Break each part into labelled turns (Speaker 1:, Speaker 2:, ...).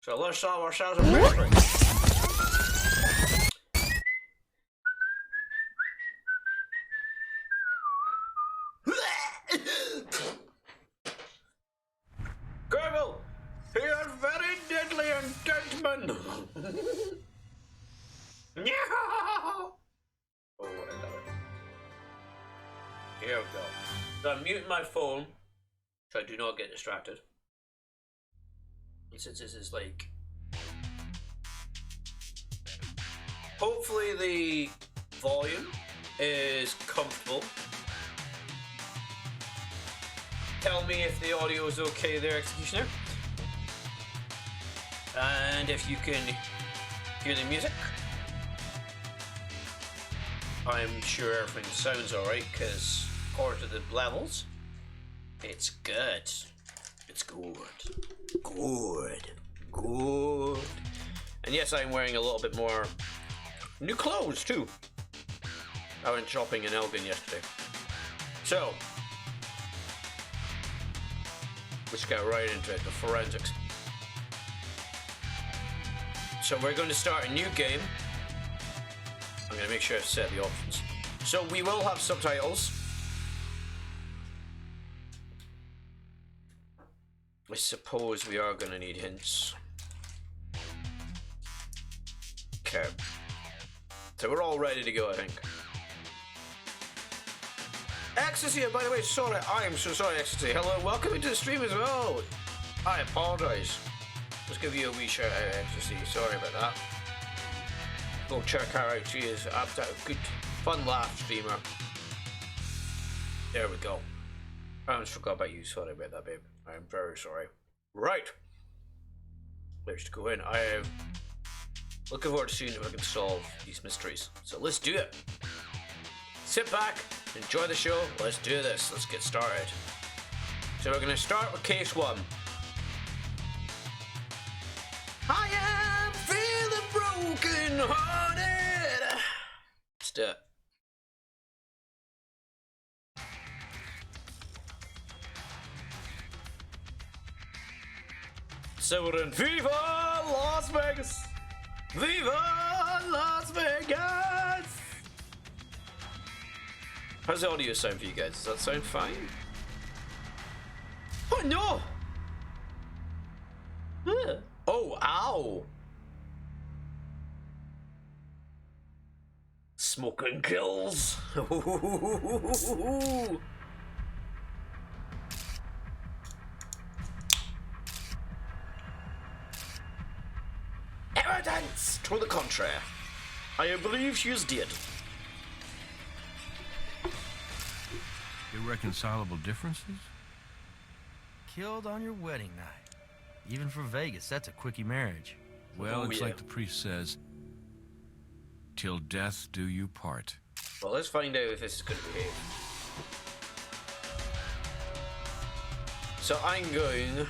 Speaker 1: So let's solve ourselves a mystery. Colonel, he has very deadly intent. No! Oh, I love it. Here we go. So I'm muting my phone, so I do not get distracted. And since this is like... Hopefully the volume is comfortable. Tell me if the audio is okay there, Executioner. And if you can hear the music. I'm sure everything sounds alright, because according to the levels, it's good. It's good. Good. Good. And yes, I'm wearing a little bit more new clothes too. I went shopping in Elgin yesterday. So, let's get right into it, the forensics. So we're going to start a new game. I'm going to make sure I set the options. So we will have subtitles. I suppose we are going to need hints. Okay. So we're all ready to go, I think. Ecstasy, by the way, sorry, I am so sorry, Ecstasy. Hello, welcome into the stream as well. I apologise. Let's give you a wee shout out, Ecstasy. Sorry about that. Go check her out. She is a good, fun laugh streamer. There we go. I almost forgot about you. Sorry about that, babe. I'm very sorry. Right. Let's go in. I am looking forward to seeing if I can solve these mysteries. So let's do it. Sit back, enjoy the show. Let's do this. Let's get started. So we're going to start with case 1. I am feeling broken hearted. Let's do it. So we're in Viva Las Vegas. Viva Las Vegas. How's the audio sound for you guys? Does that sound fine? Oh no! Oh, ow! Smoking kills. Evidence to the contrary. I believe she is dead.
Speaker 2: Irreconcilable differences?
Speaker 3: Killed on your wedding night. Even for Vegas, that's a quickie marriage.
Speaker 2: Well, it's like the priest says, till death do you part.
Speaker 1: Well, let's find out if this is going to behave. So I'm going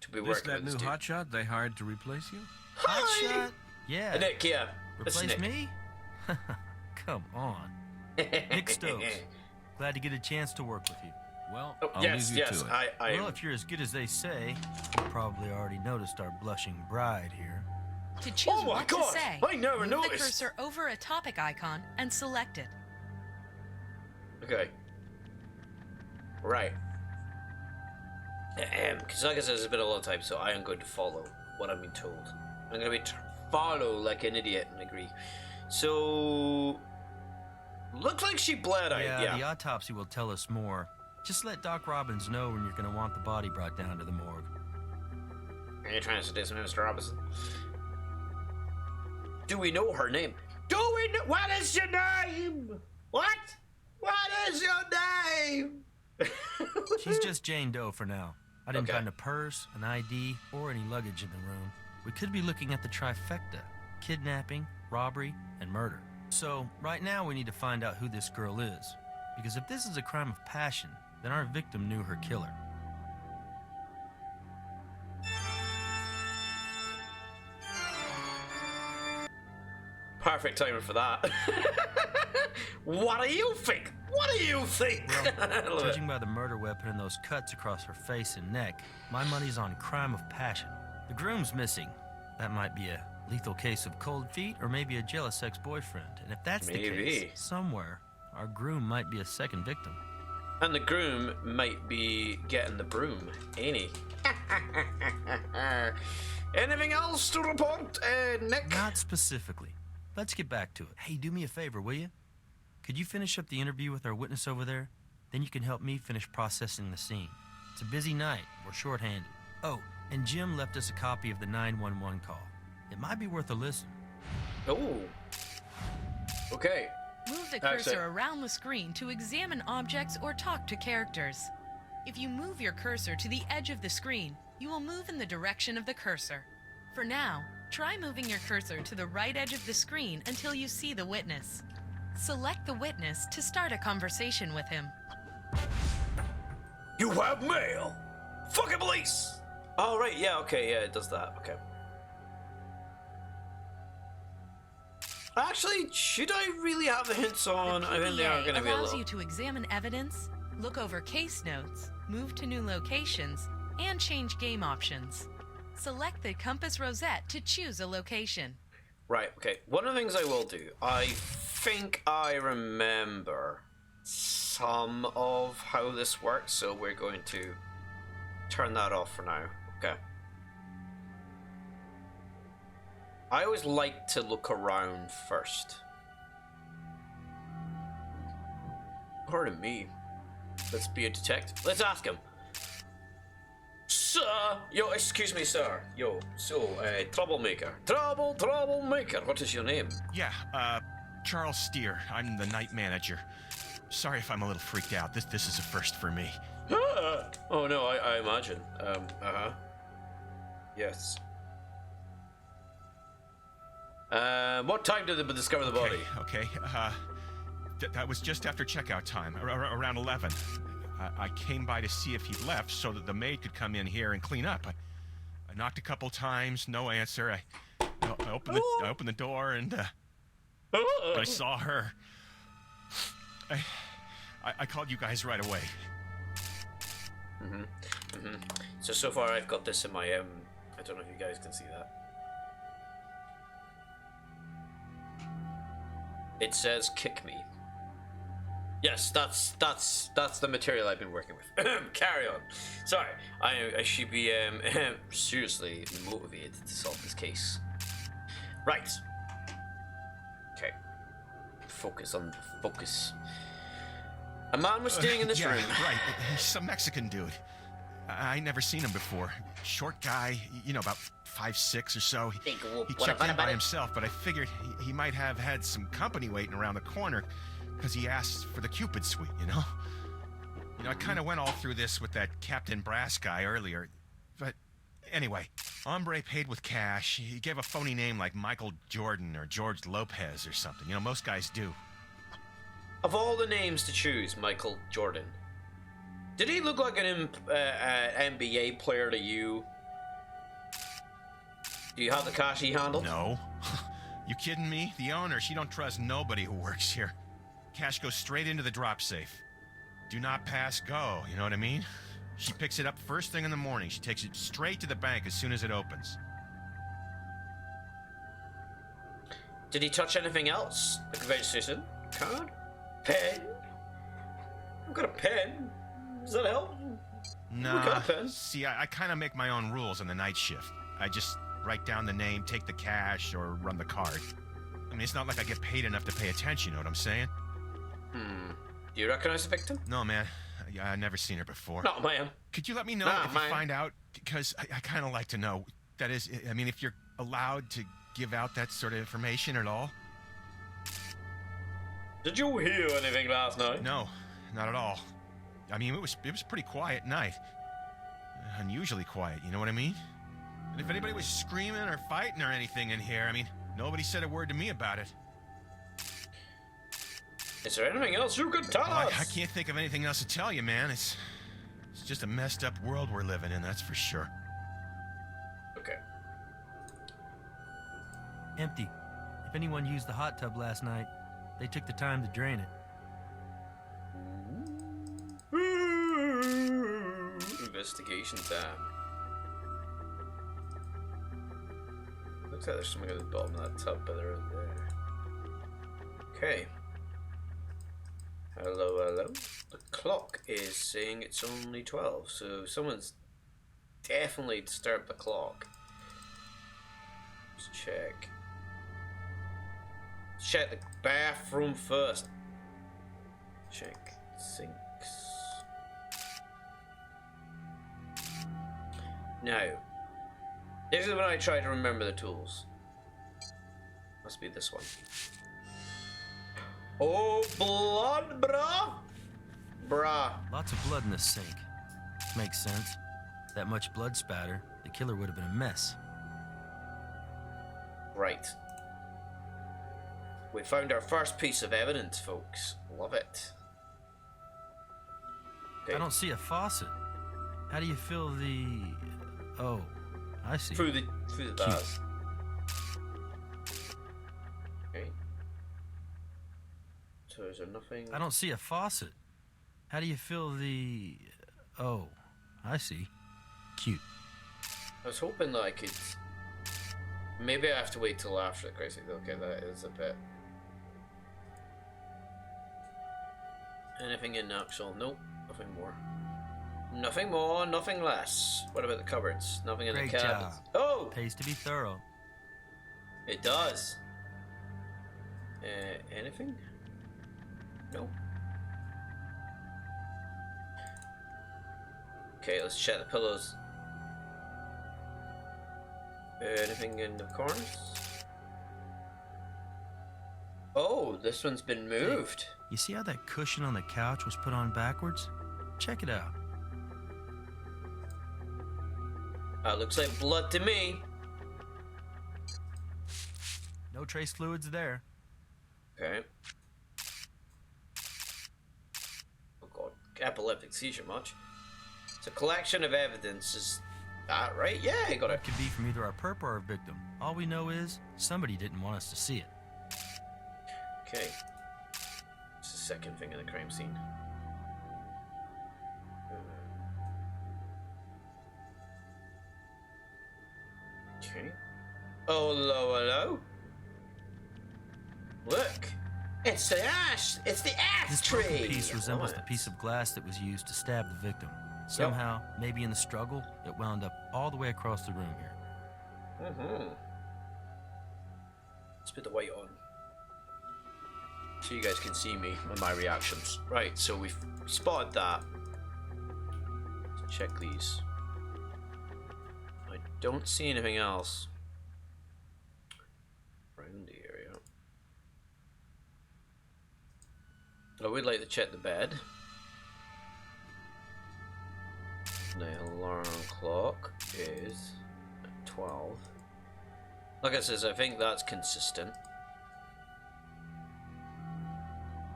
Speaker 1: to be working
Speaker 2: that
Speaker 1: with
Speaker 2: new
Speaker 1: this
Speaker 2: hotshot they hired to replace you?
Speaker 3: Hotshot? Yeah.
Speaker 1: Nick, yeah.
Speaker 3: Replace me? Come on. Nick Stokes. Glad to get a chance to work with you.
Speaker 2: Well,
Speaker 1: Oh,
Speaker 2: I'll
Speaker 1: yes,
Speaker 2: leave you
Speaker 1: yes.
Speaker 2: to it.
Speaker 1: I
Speaker 3: Well, if you're as good as they say, you probably already noticed our blushing bride here.
Speaker 4: To choose
Speaker 1: Oh my
Speaker 4: what
Speaker 1: God,
Speaker 4: to say,
Speaker 1: I never
Speaker 4: move
Speaker 1: noticed.
Speaker 4: the cursor over a topic icon and select it.
Speaker 1: Okay. Right. Because like I said, it's been a long time, so I am going to follow what I've been told. I'm going to follow like an idiot and agree. So... Looks like she bled out,
Speaker 3: Yeah, the autopsy will tell us more. Just let Doc Robbins know when you're going to want the body brought down to the morgue.
Speaker 1: Are you trying to seduce me, Mr. Robinson? Do we know her name? Do we know? What is your name? What? What is your name?
Speaker 3: She's just Jane Doe for now. I didn't
Speaker 1: Okay.
Speaker 3: find a purse, an ID, or any luggage in the room. We could be looking at the trifecta: kidnapping, robbery, and murder. So, right now we need to find out who this girl is. Because if this is a crime of passion, then our victim knew her killer.
Speaker 1: Perfect timing for that. What do you think? What do you think? I love it.
Speaker 3: Judging by the murder weapon and those cuts across her face and neck, my money's on crime of passion. The groom's missing, That might be a lethal case of cold feet or maybe a jealous ex-boyfriend. And if that's the case, somewhere, our groom might be a second victim.
Speaker 1: And the groom might be getting the broom, ain't he? Anything else to report, Nick?
Speaker 3: Not specifically. Let's get back to it. Hey, do me a favor, will you? Could you finish up the interview with our witness over there? Then you can help me finish processing the scene. It's a busy night. We're short-handed. Oh, and Jim left us a copy of the 911 call. It might be worth a listen.
Speaker 1: Oh. Okay.
Speaker 4: Move the cursor around the screen to examine objects or talk to characters. If you move your cursor to the edge of the screen, you will move in the direction of the cursor. For now, try moving your cursor to the right edge of the screen until you see the witness. Select the witness to start a conversation with him.
Speaker 1: You have mail! Fucking police! Oh, right, yeah, okay, yeah, it does that, okay. Actually, should I really have the hints on? I think they are going to be a
Speaker 4: allows
Speaker 1: little...
Speaker 4: you to examine evidence, look over case notes, move to new locations, and change game options. Select the compass rosette to choose a location.
Speaker 1: Right, okay. One of the things I will do, I think I remember some of how this works, so we're going to turn that off for now. Okay. I always like to look around first. Pardon me. Let's be a detective. Let's ask him. Sir! Yo, excuse me, sir. Yo, so, troublemaker. Troublemaker. What is your name?
Speaker 5: Yeah, Charles Steer. I'm the night manager. Sorry if I'm a little freaked out. This is a first for me.
Speaker 1: Oh, no, I imagine. Yes. What time did they discover the body?
Speaker 5: Okay, that was just after checkout time, around 11. I came by to see if he'd left so that the maid could come in here and clean up. I knocked a couple times, no answer. I opened the door and I saw her. I called you guys right away.
Speaker 1: So far I've got this in my, I don't know if you guys can see that. It says kick me. Yes, that's the material I've been working with. Carry on. Sorry, I should be seriously motivated to solve this case. Right. Okay. Focus on the focus. A man was staying in this room.
Speaker 5: Right. He's some Mexican dude. I never seen him before. Short guy, you know, about 5'6" or so. He checked in by himself, but I figured he might have had some company waiting around the corner because he asked for the Cupid suite, you know? You know, I kind of went all through this with that Captain Brass guy earlier. But anyway, hombre paid with cash. He gave a phony name like Michael Jordan or George Lopez or something. You know, most guys do.
Speaker 1: Of all the names to choose, Michael Jordan. Did he look like an NBA player to you? Do you have the cash he handled?
Speaker 5: No. You kidding me? The owner, she don't trust nobody who works here. Cash goes straight into the drop safe. Do not pass go, you know what I mean? She picks it up first thing in the morning. She takes it straight to the bank as soon as it opens.
Speaker 1: Did he touch anything else? Like a registration card? Pen? I've got a pen. Does that help?
Speaker 5: Nah. See, I kind of make my own rules on the night shift. I just write down the name, take the cash, or run the card. I mean, it's not like I get paid enough to pay attention, you know what I'm saying?
Speaker 1: Do you recognize the victim?
Speaker 5: No, man. I've never seen her before.
Speaker 1: No, man.
Speaker 5: Could you let me know if you find out? Because I kind of like to know. That is, I mean, if you're allowed to give out that sort of information at all.
Speaker 1: Did you hear anything last night?
Speaker 5: No, not at all. I mean, it was a pretty quiet night. Unusually quiet, you know what I mean? And if anybody was screaming or fighting or anything in here, I mean, nobody said a word to me about it.
Speaker 1: Is there anything else you could tell us?
Speaker 5: I can't think of anything else to tell you, man. It's just a messed up world we're living in, that's for sure.
Speaker 1: Okay.
Speaker 3: Empty. If anyone used the hot tub last night, they took the time to drain it.
Speaker 1: Investigation time. Looks like there's something at the bottom of that tub, but they're there. Okay. Hello, hello. The clock is saying it's only 12, so someone's definitely disturbed the clock. Let's check. Check the bathroom first. Check sinks. Now, this is when I try to remember the tools. Must be this one. Oh, blood, bruh! Bruh.
Speaker 3: Lots of blood in this sink. Makes sense. That much blood spatter, the killer would have been a mess.
Speaker 1: Right. We found our first piece of evidence, folks. Love it. Okay.
Speaker 3: I don't see a faucet. How do you fill the... Oh, I see.
Speaker 1: Through the bars. Okay. So is there nothing?
Speaker 3: I don't see a faucet. How do you fill the... Oh, I see. Cute.
Speaker 1: I was hoping that I could... Maybe I have to wait till after the crazy. Okay, that is a bit... Anything in actual? Nope, nothing more. Nothing more, nothing less. What about the cupboards? Nothing in
Speaker 3: Great
Speaker 1: the cabinets.
Speaker 3: job.
Speaker 1: Oh!
Speaker 3: Pays to be thorough.
Speaker 1: It does. Anything? No. Okay, let's check the pillows. Anything in the corners? Oh, this one's been moved.
Speaker 3: You see how that cushion on the couch was put on backwards? Check it out.
Speaker 1: Looks like blood to me.
Speaker 3: No trace fluids there.
Speaker 1: Okay. Oh god, epileptic seizure much. It's a collection of evidence. Is that right? Yeah, I got it.
Speaker 3: It could be from either our perp or our victim. All we know is somebody didn't want us to see it.
Speaker 1: Okay. It's the second thing in the crime scene. Okay. Oh, hello, hello. Look, it's the ash. It's the ash
Speaker 3: This
Speaker 1: tree.
Speaker 3: broken piece resembles
Speaker 1: Love
Speaker 3: the
Speaker 1: it.
Speaker 3: piece of glass that was used to stab the victim. Somehow, maybe in the struggle, it wound up all the way across the room here.
Speaker 1: Mm-hmm. Let's put the white on, so you guys can see me and my reactions. Right, so we've spotted that. Let's check these. I don't see anything else around the area. I would like to check the bed. The alarm clock is at 12. Like I says, I think that's consistent.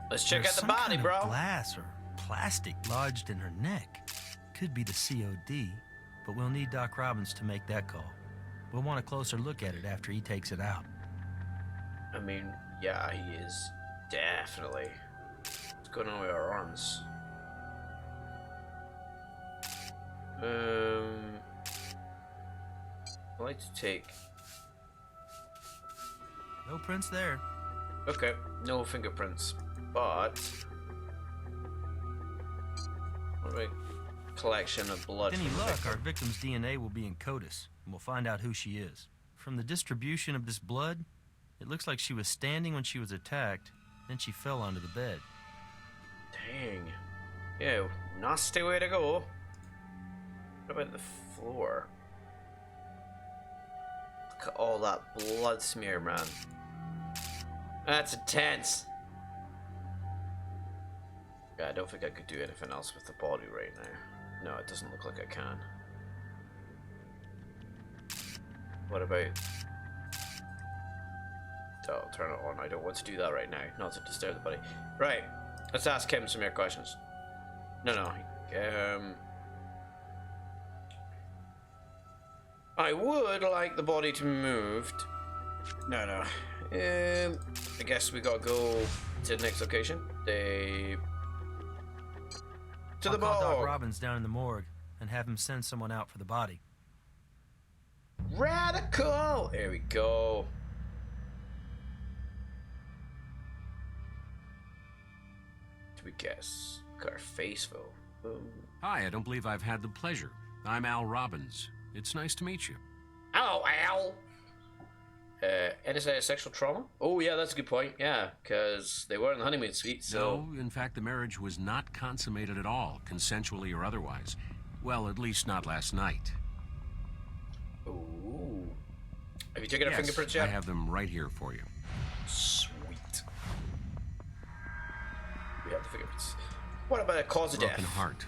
Speaker 1: Let's check
Speaker 3: There's
Speaker 1: out the
Speaker 3: some
Speaker 1: body,
Speaker 3: kind
Speaker 1: bro.
Speaker 3: of glass or plastic lodged in her neck. Could be the COD, but we'll need Doc Robbins to make that call. We'll want a closer look at it after he takes it out.
Speaker 1: I mean, yeah, he is definitely. What's going on with our arms? I'd like to take.
Speaker 3: No prints there.
Speaker 1: Okay, no fingerprints, but what about collection of blood?
Speaker 3: With any
Speaker 1: from the
Speaker 3: luck,
Speaker 1: victim?
Speaker 3: our victim's DNA will be in CODIS, and we'll find out who she is. From the distribution of this blood, it looks like she was standing when she was attacked, then she fell onto the bed.
Speaker 1: Dang. Yeah, nasty way to go. What about the floor? Look at all that blood smear, man. That's intense. Yeah, I don't think I could do anything else with the body right now. No, it doesn't look like I can. What about... Oh, I'll turn it on. I don't want to do that right now. Not to disturb the body. Right. Let's ask him some more questions. No. I would like the body to be moved. No. I guess we gotta go to the next location. To the
Speaker 3: I'll call Doc
Speaker 1: morgue.
Speaker 3: Robbins down in the morgue and have him send someone out for the body.
Speaker 1: Radical! Here we go. Do we guess? Got our face full.
Speaker 6: Hi, I don't believe I've had the pleasure. I'm Al Robbins. It's nice to meet you.
Speaker 1: Hello, Al. Any sexual trauma? Oh, yeah, that's a good point. Yeah, because they were in the honeymoon suite, so...
Speaker 6: No, in fact, the marriage was not consummated at all, consensually or otherwise. Well, at least not last night.
Speaker 1: Ooh. Have you taken our fingerprints yet?
Speaker 6: I have them right here for you.
Speaker 1: Sweet. We have the fingerprints. What about a cause of death?
Speaker 6: Broken heart.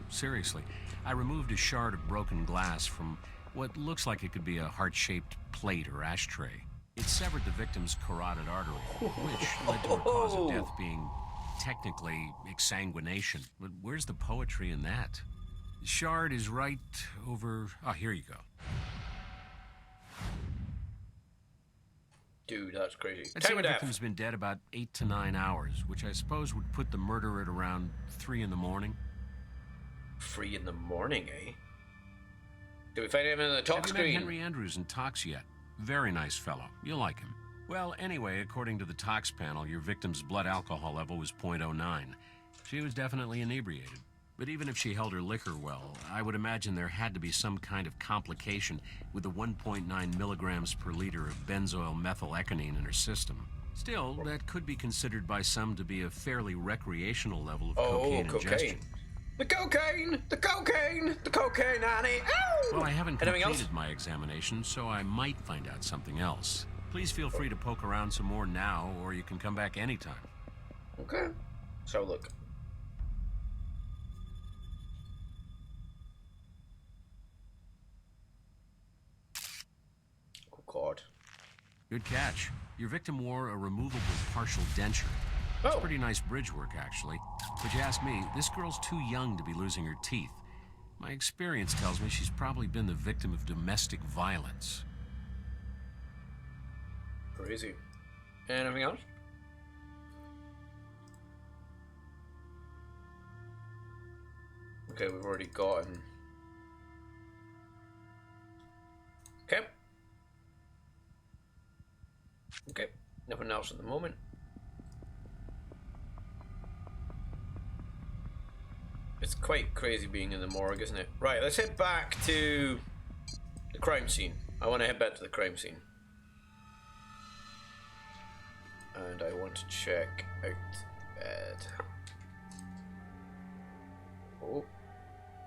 Speaker 6: Seriously, I removed a shard of broken glass from what looks like it could be a heart-shaped plate or ashtray. It severed the victim's carotid artery, which led to her cause of death being technically exsanguination. But where's the poetry in that? The shard is right over... Oh, here you go.
Speaker 1: Dude, that's crazy.
Speaker 6: I'd say the victim's been dead about 8 to 9 hours, which I suppose would put the murder at around 3 in the morning.
Speaker 1: 3 in the morning, eh? Did we find him in the talk screen?
Speaker 6: Have you met Henry Andrews in Tox yet? Very nice fellow. You'll like him. Well, anyway, according to the Tox panel, your victim's blood alcohol level was .09. She was definitely inebriated. But even if she held her liquor well, I would imagine there had to be some kind of complication with the 1.9 milligrams per liter of benzoyl methylecanine in her system. Still, that could be considered by some to be a fairly recreational level of cocaine ingestion.
Speaker 1: The cocaine! The cocaine! The cocaine, honey! Ow!
Speaker 6: Well, I haven't completed my examination, so I might find out something else. Please feel free to poke around some more now, or you can come back anytime.
Speaker 1: Okay. So look. Oh, God.
Speaker 6: Good catch. Your victim wore a removable partial denture. It's pretty nice bridge work, actually. But you ask me, this girl's too young to be losing her teeth. My experience tells me she's probably been the victim of domestic violence.
Speaker 1: Crazy. Anything else? Okay, we've already gotten... Okay. Okay, nothing else at the moment. It's quite crazy being in the morgue, isn't it? Right, let's head back to the crime scene. I want to head back to the crime scene. And I want to check out bed. Oh.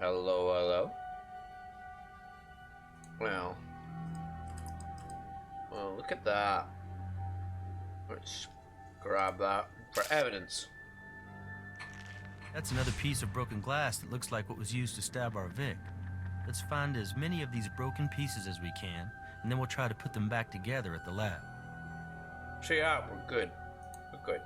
Speaker 1: Hello, hello. Well, look at that. Let's grab that for evidence.
Speaker 3: That's another piece of broken glass that looks like what was used to stab our Vic. Let's find as many of these broken pieces as we can, and then we'll try to put them back together at the lab.
Speaker 1: So yeah, we're good. We're good.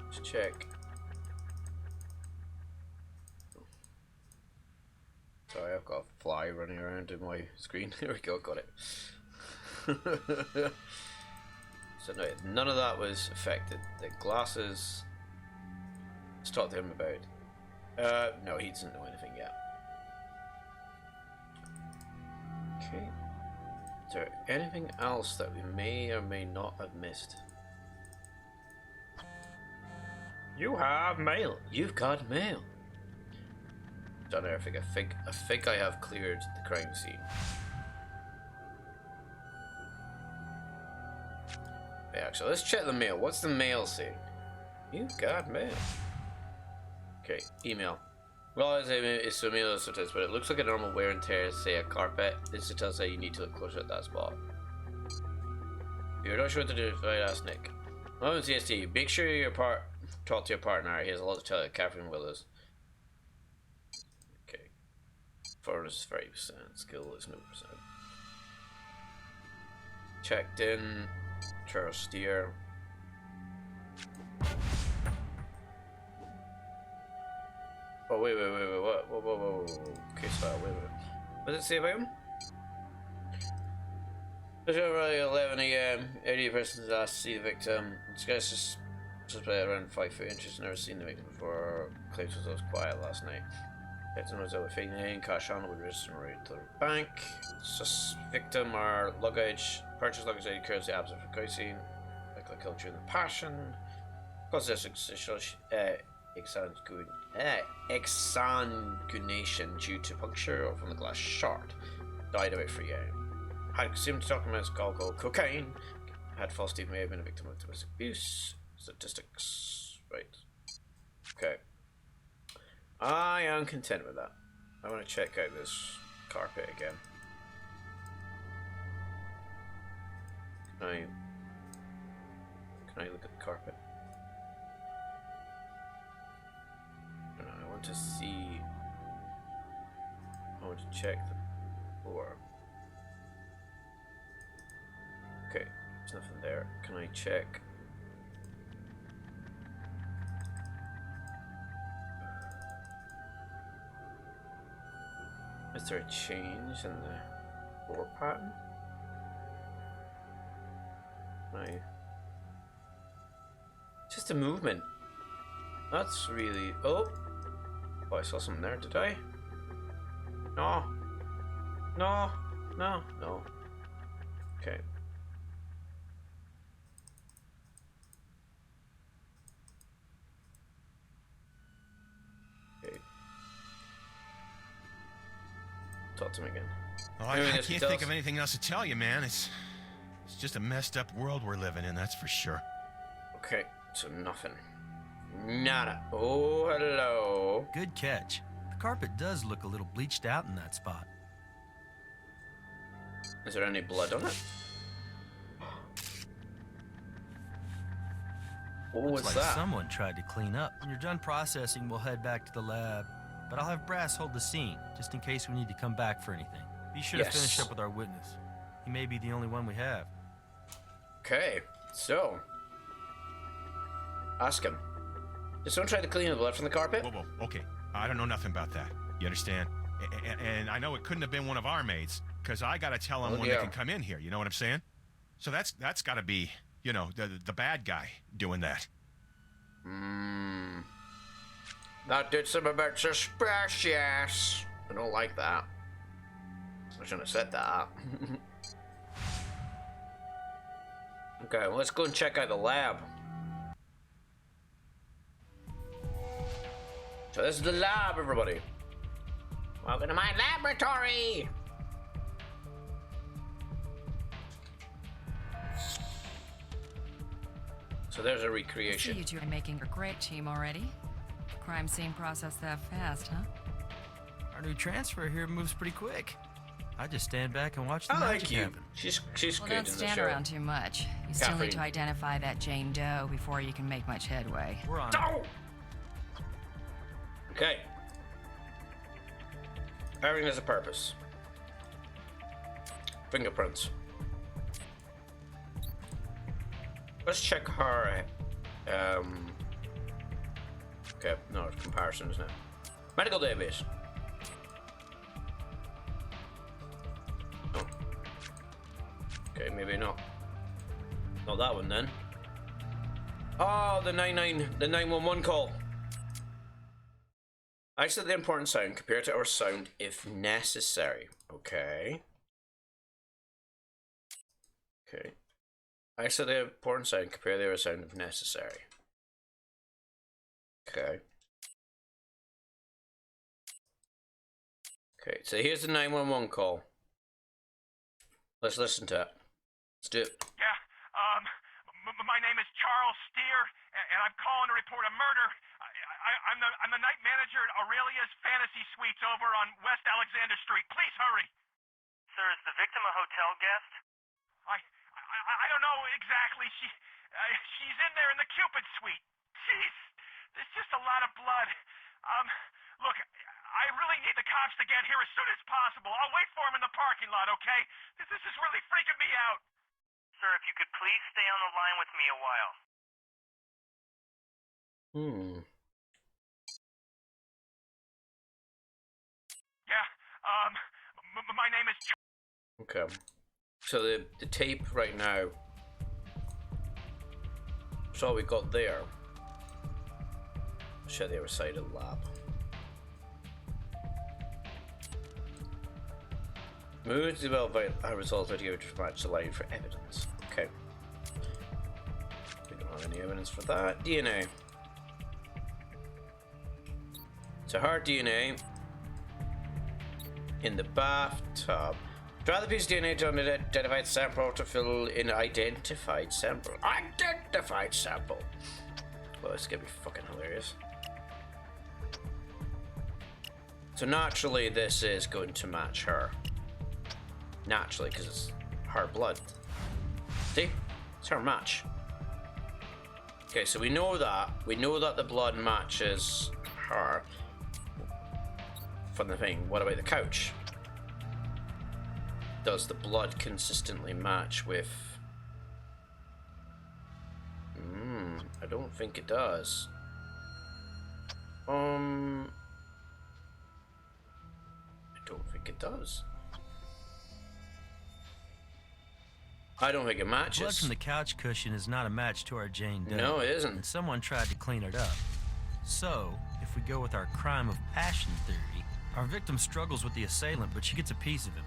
Speaker 1: Let's check. Sorry, I've got a fly running around in my screen. There we go, got it. So no, none of that was affected. The glasses... Let's talk to him about... no, he doesn't know anything yet. Okay. Is there anything else that we may or may not have missed? You have mail. You've got mail. Don't know if I think I have cleared the crime scene. Yeah, actually, let's check the mail. What's the mail saying? You've got mail. Okay, email. Well, it's a mail status, but it looks like a normal wear and tear, say a carpet. This tells you need to look closer at that spot. You're not sure what to do, right? Ask Nick. I'm in CST. Make sure you talk to your partner. He has a lot to tell you. Catherine Willows. Okay. Forward is 30%. Skill is 0%. Checked in. Charles Steer. Oh, wait, what? Whoa. Okay, so wait. What does it say about him? It's around 11 a.m. 80 persons asked to see the victim. This guy's suspect around 5 foot inches. Never seen the victim before. Claims was quiet last night. Victim was out with fake name, cash on with registered right to the bank. Victim or luggage. Purchase luggage ID currency absent from crime scene. Likely killed during the passion. Cause this exsanguination due to puncture or from the glass shard. Died about 3 a.m. Had consumed documents called cocaine. Had false teeth, may have been a victim of domestic abuse. Statistics. Right. Okay. I am content with that. I want to check out this carpet again. Can I look at the carpet? No, I want to see. I want to check the floor. Okay, there's nothing there. Can I check? Is there a change in the floor pattern? Just a movement. That's really... Oh, I saw something there, did I? No. No. No. No. Okay. Okay. Talk to me again.
Speaker 5: Oh, I can't think of anything else to tell you, man. It's just a messed up world we're living in, that's for sure.
Speaker 1: Okay, so nothing. Nada. Oh, hello.
Speaker 3: Good catch. The carpet does look a little bleached out in that spot.
Speaker 1: Is there any blood on it? What was
Speaker 3: Looks like
Speaker 1: that?
Speaker 3: someone tried to clean up. When you're done processing, we'll head back to the lab. But I'll have Brass hold the scene, just in case we need to come back for anything. Be sure to finish up with our witness. He may be the only one we have.
Speaker 1: Okay, so... Ask him. Did someone try to clean the blood from the carpet?
Speaker 5: Whoa, okay. I don't know nothing about that. You understand? And I know it couldn't have been one of our maids, because I gotta tell them when they can come in here, you know what I'm saying? So that's gotta be, you know, the bad guy doing that.
Speaker 1: That did seem a bit suspicious. I don't like that. I shouldn't have said that. Okay, well, let's go and check out the lab. So this is the lab, everybody. Welcome to my laboratory. So there's a recreation.
Speaker 7: See, you two are making a great team already. Crime scene process that fast, huh?
Speaker 3: Our new transfer here moves pretty quick. I just stand back and watch the
Speaker 1: I
Speaker 3: magic
Speaker 1: like you.
Speaker 3: happen.
Speaker 1: She's
Speaker 7: Well,
Speaker 1: good
Speaker 7: don't
Speaker 1: in the
Speaker 7: stand
Speaker 1: show.
Speaker 7: around too much. You still need to
Speaker 1: Catherine.
Speaker 7: identify that Jane Doe before you can make much headway.
Speaker 3: We're on it.
Speaker 1: Dow! Okay. Everything has a purpose. Fingerprints. Let's check her. Okay, no, it's comparison, isn't it? Medical database. Oh. Okay, maybe not. Not that one then. Oh, the 911 call. Isolate the important sound, compare it to our sound if necessary. Okay. Okay. Isolate the important sound, compare the other sound if necessary. Okay. Okay, so here's the 911 call. Let's listen to it. Let's do it.
Speaker 8: Yeah, my name is Charles Steer, and I'm calling to report a murder. I'm the night manager at Aurelia's Fantasy Suites over on West Alexander Street. Please hurry.
Speaker 9: Sir, is the victim a hotel guest?
Speaker 8: I don't know exactly. She's in there in the Cupid Suite. Jeez, there's just a lot of blood. Look, I really need the cops to get here as soon as possible. I'll wait for them in the parking lot, okay? This is really freaking me out.
Speaker 9: Sir, if you could please stay on the line with me a while.
Speaker 8: Yeah, my name is...
Speaker 1: Okay. So the tape right now. That's all we got there. Show the other side of the lab. Moves developed by a result of video to match the line for evidence. Okay. We don't have any evidence for that. DNA. It's a hard DNA in the bathtub. Draw the piece of DNA to an identified sample to fill in identified sample. Identified sample. Well, it's gonna be fucking hilarious. So naturally, this is going to match her. Naturally, because it's her blood. See? It's her match. Okay, so we know that. We know that the blood matches her from the thing. What about the couch? Does the blood consistently match with... I don't think it does. I don't think it does. I don't think it matches.
Speaker 3: Blood from the couch cushion is not a match to our Jane Doe.
Speaker 1: No, it isn't.
Speaker 3: And someone tried to clean it up. So, if we go with our crime of passion theory, our victim struggles with the assailant, but she gets a piece of him.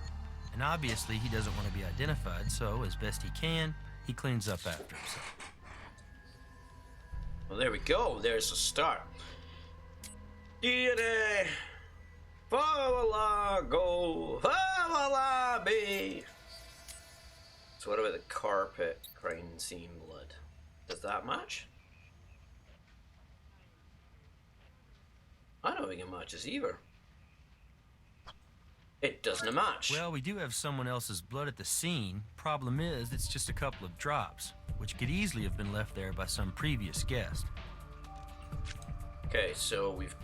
Speaker 3: And obviously, he doesn't want to be identified, so as best he can, he cleans up after himself.
Speaker 1: Well, there we go. There's a start. DNA. Fa-la-la, go. Fa-la-la, be. So what about the carpet crime scene blood? Does that match? I don't think it matches either. It doesn't match.
Speaker 3: Well, we do have someone else's blood at the scene. Problem is, it's just a couple of drops, which could easily have been left there by some previous guest.
Speaker 1: Okay, so we've...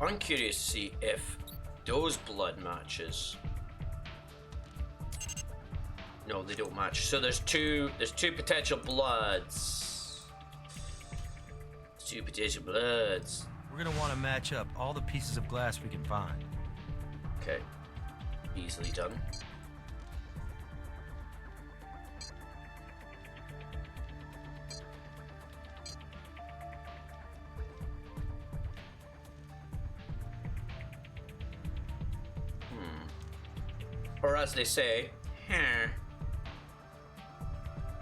Speaker 1: I'm curious to see if those blood matches. No, they don't match. So there's two potential bloods. Two potential bloods.
Speaker 3: We're gonna want to match up all the pieces of glass we can find.
Speaker 1: Okay. Easily done. Or as they say,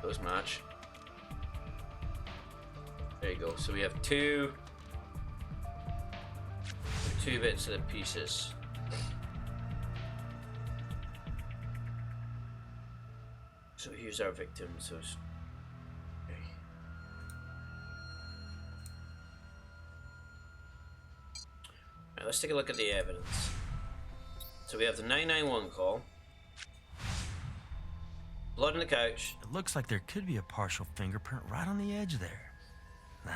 Speaker 1: those match. There you go. So we have two bits of the pieces. So here's our victim. So okay. Now let's take a look at the evidence. So we have the 991 call. Blood on the couch.
Speaker 3: It looks like there could be a partial fingerprint right on the edge there. Nah,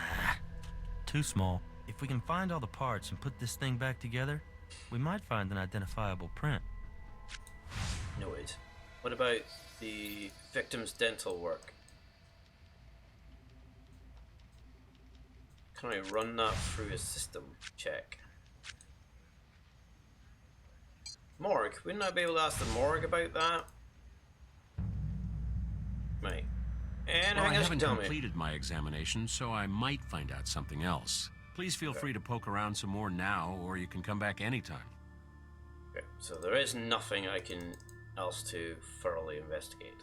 Speaker 3: too small. If we can find all the parts and put this thing back together, we might find an identifiable print.
Speaker 1: No, wait. What about the victim's dental work? Can I run that through a system check? Morgue. Wouldn't I be able to ask the morgue about that? Mate. And
Speaker 6: well, I haven't completed my examination, so I might find out something else. Please feel free to poke around some more now, or you can come back anytime.
Speaker 1: Okay, so there is nothing I can else to thoroughly investigate.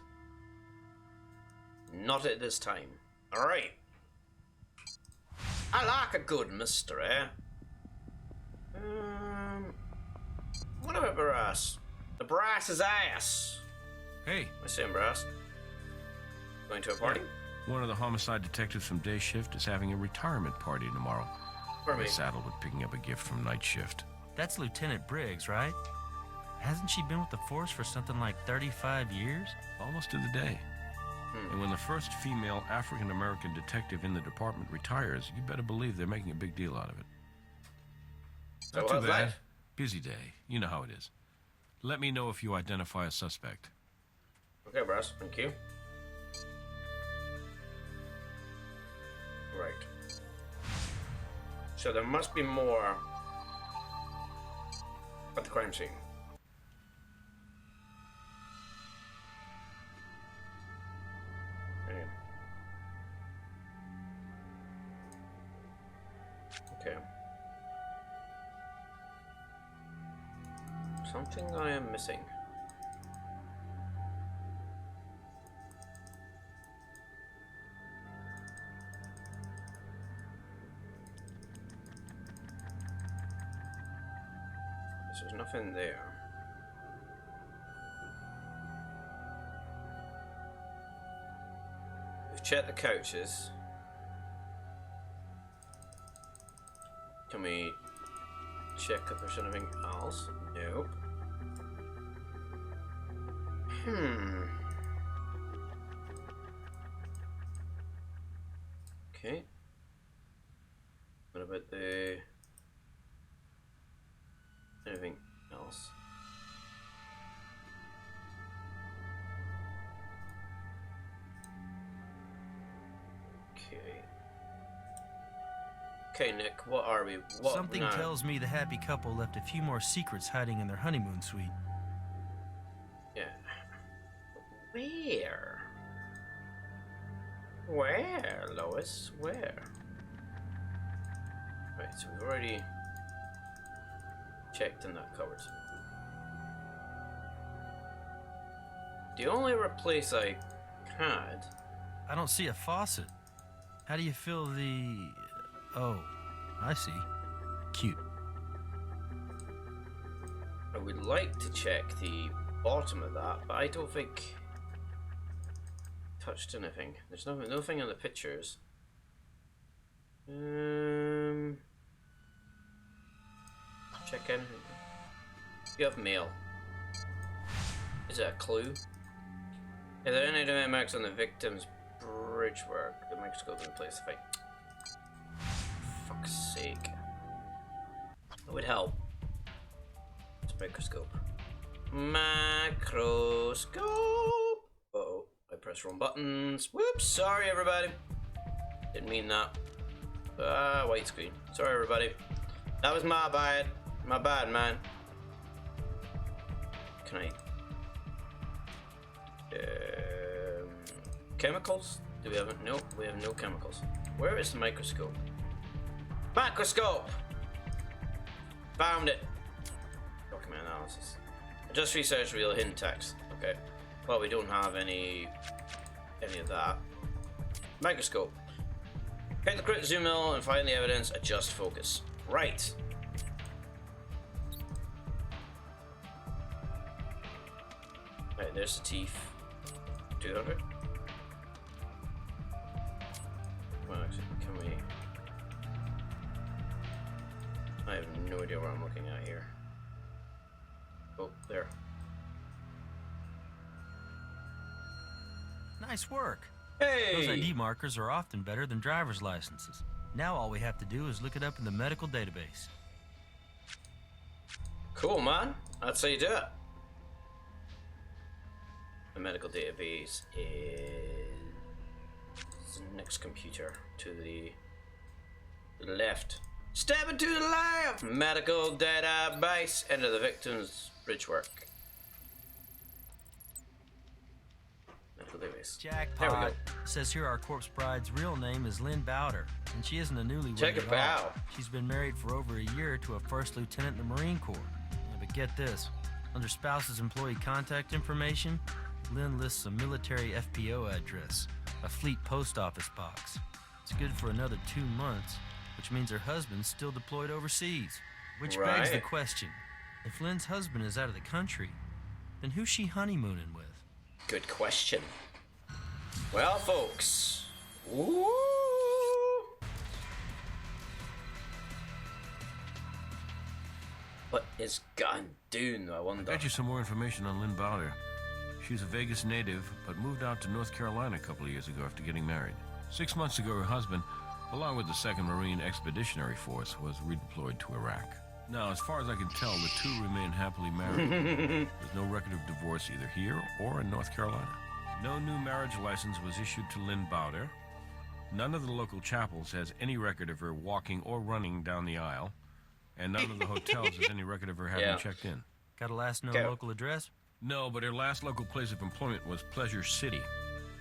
Speaker 1: Not at this time. Alright. I like a good mystery. What about brass? The brass's ass.
Speaker 2: Hey.
Speaker 1: I say brass. Going to a party?
Speaker 2: One of the homicide detectives from day shift is having a retirement party tomorrow. I'm saddled with picking up a gift from night shift.
Speaker 3: That's Lieutenant Briggs, right? Hasn't she been with the force for something like 35 years?
Speaker 2: Almost to the day. And when the first female African-American detective in the department retires, you better believe they're making a big deal out of it.
Speaker 1: So
Speaker 2: not too bad. Busy day. You know how it is. Let me know if you identify a suspect.
Speaker 1: Okay, brass. Thank you. Right. So there must be more at the crime scene. Okay. Something I am missing. There's nothing there. We've checked the couches. Can we check if there's anything else? Nope. Okay. What about the... anything else? Okay. Okay, Nick, what are we? What
Speaker 3: Something
Speaker 1: now?
Speaker 3: tells me the happy couple left a few more secrets hiding in their honeymoon suite.
Speaker 1: Yeah. Where? Where, Lois? Where? Right, so we've already checked in that cupboard. The only other place I had...
Speaker 3: I don't see a faucet. How do you fill the... Oh, I see. Cute.
Speaker 1: I would like to check the bottom of that, but I don't think... touched anything. There's nothing in the pictures. Check anything. You have mail. Is it a clue? Are there any domain marks on the victim's bridge work? The microscope in place to fight. Fuck's sake. It would help. It's microscope. Macroscope! Uh-oh. I pressed wrong buttons. Whoops, sorry everybody. Didn't mean that. White screen. Sorry everybody. That was my bad. My bad, man. Can I... chemicals? Do we have it? No, we have no chemicals. Where is the microscope? Macroscope! Found it. Document analysis. I just researched real hidden text. Okay. Well, we don't have any of that. Microscope. Check the crypt, zoom in and find the evidence. Adjust focus. Right. Right, there's the teeth. 200. Well, actually, can we... I have no idea what I'm looking at here. Oh, there.
Speaker 3: Nice work.
Speaker 1: Hey!
Speaker 3: Those ID markers are often better than driver's licenses. Now all we have to do is look it up in the medical database.
Speaker 1: Cool, man. That's how you do it. The medical database is next computer to the left. Step into the left. Medical database. Enter the victim's bridge work. Medical database.
Speaker 3: Jackpot.
Speaker 1: There we go.
Speaker 3: Says here our corpse bride's real name is Lynn Bowder, and she isn't a newlywed
Speaker 1: Check
Speaker 3: at
Speaker 1: it
Speaker 3: all.
Speaker 1: out.
Speaker 3: She's been married for over a year to a first lieutenant in the Marine Corps. Yeah, but get this, under spouse's employee contact information, Lynn lists a military FPO address, a fleet post office box. It's good for another 2 months, which means her husband's still deployed overseas. Which begs the question, if Lynn's husband is out of the country, then who's she honeymooning with?
Speaker 1: Good question. Well, folks. Woo! What is Gunn doing, I wonder?
Speaker 2: I got you some more information on Lynn Bowder. She's a Vegas native, but moved out to North Carolina a couple of years ago after getting married. 6 months ago, her husband, along with the 2nd Marine Expeditionary Force, was redeployed to Iraq. Now, as far as I can tell, the two remain happily married. There's no record of divorce either here or in North Carolina. No new marriage license was issued to Lynn Bowder. None of the local chapels has any record of her walking or running down the aisle. And none of the hotels has any record of her having checked in.
Speaker 3: Got a last known local address?
Speaker 2: No, but her last local place of employment was Pleasure City,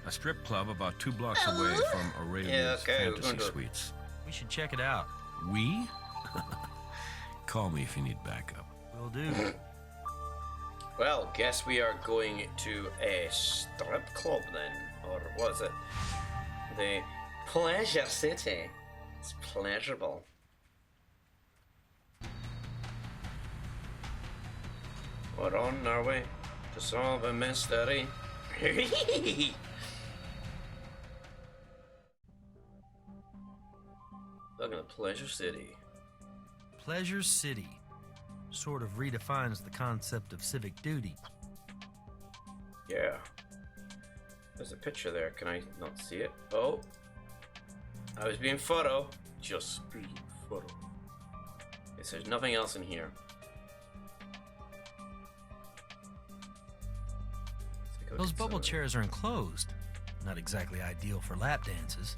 Speaker 2: a strip club about 2 blocks away from Aurelia's Fantasy Suites.
Speaker 3: We should check it out.
Speaker 2: We? Call me if you need backup.
Speaker 3: Will do.
Speaker 1: Well, guess we are going to a strip club then. Or was it? The Pleasure City. It's pleasurable. We're on our way to solve a mystery. Look at Pleasure City.
Speaker 3: Pleasure City sort of redefines the concept of civic duty.
Speaker 1: Yeah. There's a picture there. Can I not see it? Oh. I was being photo. Just being photo. Okay, so there's nothing else in here.
Speaker 3: Those bubble chairs are enclosed. Not exactly ideal for lap dances.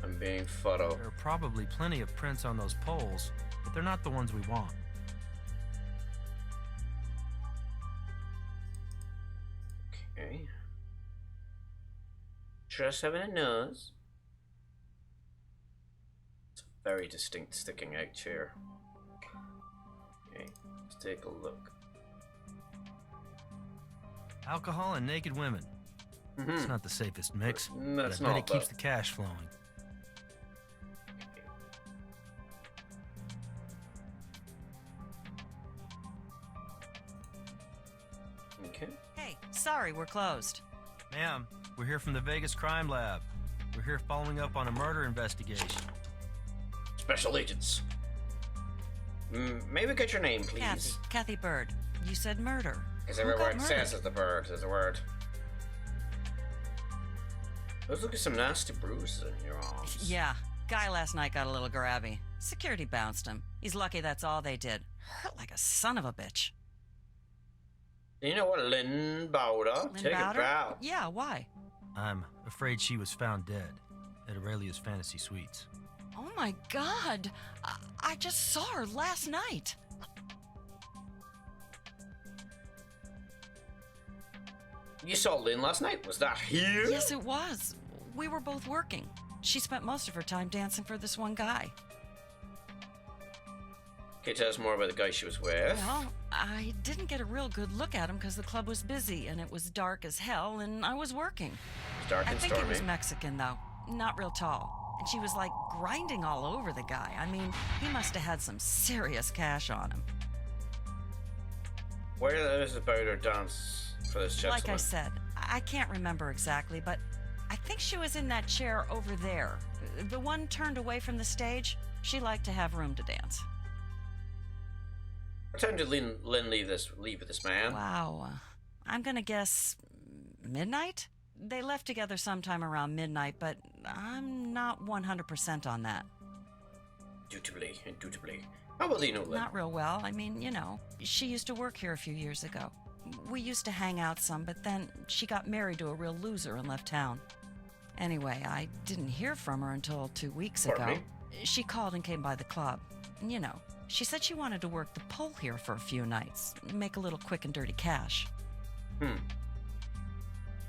Speaker 1: I'm being photo.
Speaker 3: There are probably plenty of prints on those poles, but they're not the ones we want.
Speaker 1: Okay. Just having a nose. It's a very distinct sticking out chair. Okay, let's take a look.
Speaker 3: Alcohol and naked women. It's not the safest mix, but I
Speaker 1: That's
Speaker 3: bet
Speaker 1: not,
Speaker 3: it keeps
Speaker 1: but-
Speaker 3: the cash flowing.
Speaker 1: Okay.
Speaker 10: Hey, sorry, we're closed.
Speaker 3: Ma'am, we're here from the Vegas Crime Lab. We're here following up on a murder investigation.
Speaker 1: Special agents. May we get your name, please?
Speaker 10: Kathy Bird. You said murder.
Speaker 1: Because
Speaker 10: Who
Speaker 1: every
Speaker 10: got
Speaker 1: word says
Speaker 10: murdered?
Speaker 1: is the bird. There's a word. Let's look at some nasty bruises in your arms.
Speaker 10: Yeah, guy last night got a little grabby. Security bounced him. He's lucky that's all they did. Hurt like a son of a bitch.
Speaker 1: You know what, Lynn Bowder?
Speaker 10: Lynn
Speaker 1: Take
Speaker 10: Bowder?
Speaker 1: a bow.
Speaker 10: Yeah, why?
Speaker 3: I'm afraid she was found dead at Aurelia's Fantasy Suites.
Speaker 10: Oh my god! I just saw her last night.
Speaker 1: You saw Lynn last night? Was that here?
Speaker 10: Yes, it was. We were both working. She spent most of her time dancing for this one guy.
Speaker 1: Can you tell us more about the guy she was with?
Speaker 10: Well, I didn't get a real good look at him because the club was busy and it was dark as hell and I was working.
Speaker 1: It's dark
Speaker 10: I
Speaker 1: and
Speaker 10: think he
Speaker 1: stormy.
Speaker 10: was Mexican, though. Not real tall. And she was like grinding all over the guy. I mean, he must have had some serious cash on him.
Speaker 1: Where is about her dance for this gentleman?
Speaker 10: Like I said, I can't remember exactly, but I think she was in that chair over there. The one turned away from the stage. She liked to have room to dance.
Speaker 1: What time did Lynn leave with this man?
Speaker 10: Wow. I'm gonna guess midnight? They left together sometime around midnight, but I'm not 100% on that.
Speaker 1: Indubitably. How well do you know Lynn?
Speaker 10: Not real well. I mean, you know, she used to work here a few years ago. We used to hang out some, but then she got married to a real loser and left town. Anyway, I didn't hear from her until 2 weeks ago.
Speaker 1: Pardon me?
Speaker 10: She called and came by the club. And, you know, she said she wanted to work the pole here for a few nights, make a little quick and dirty cash.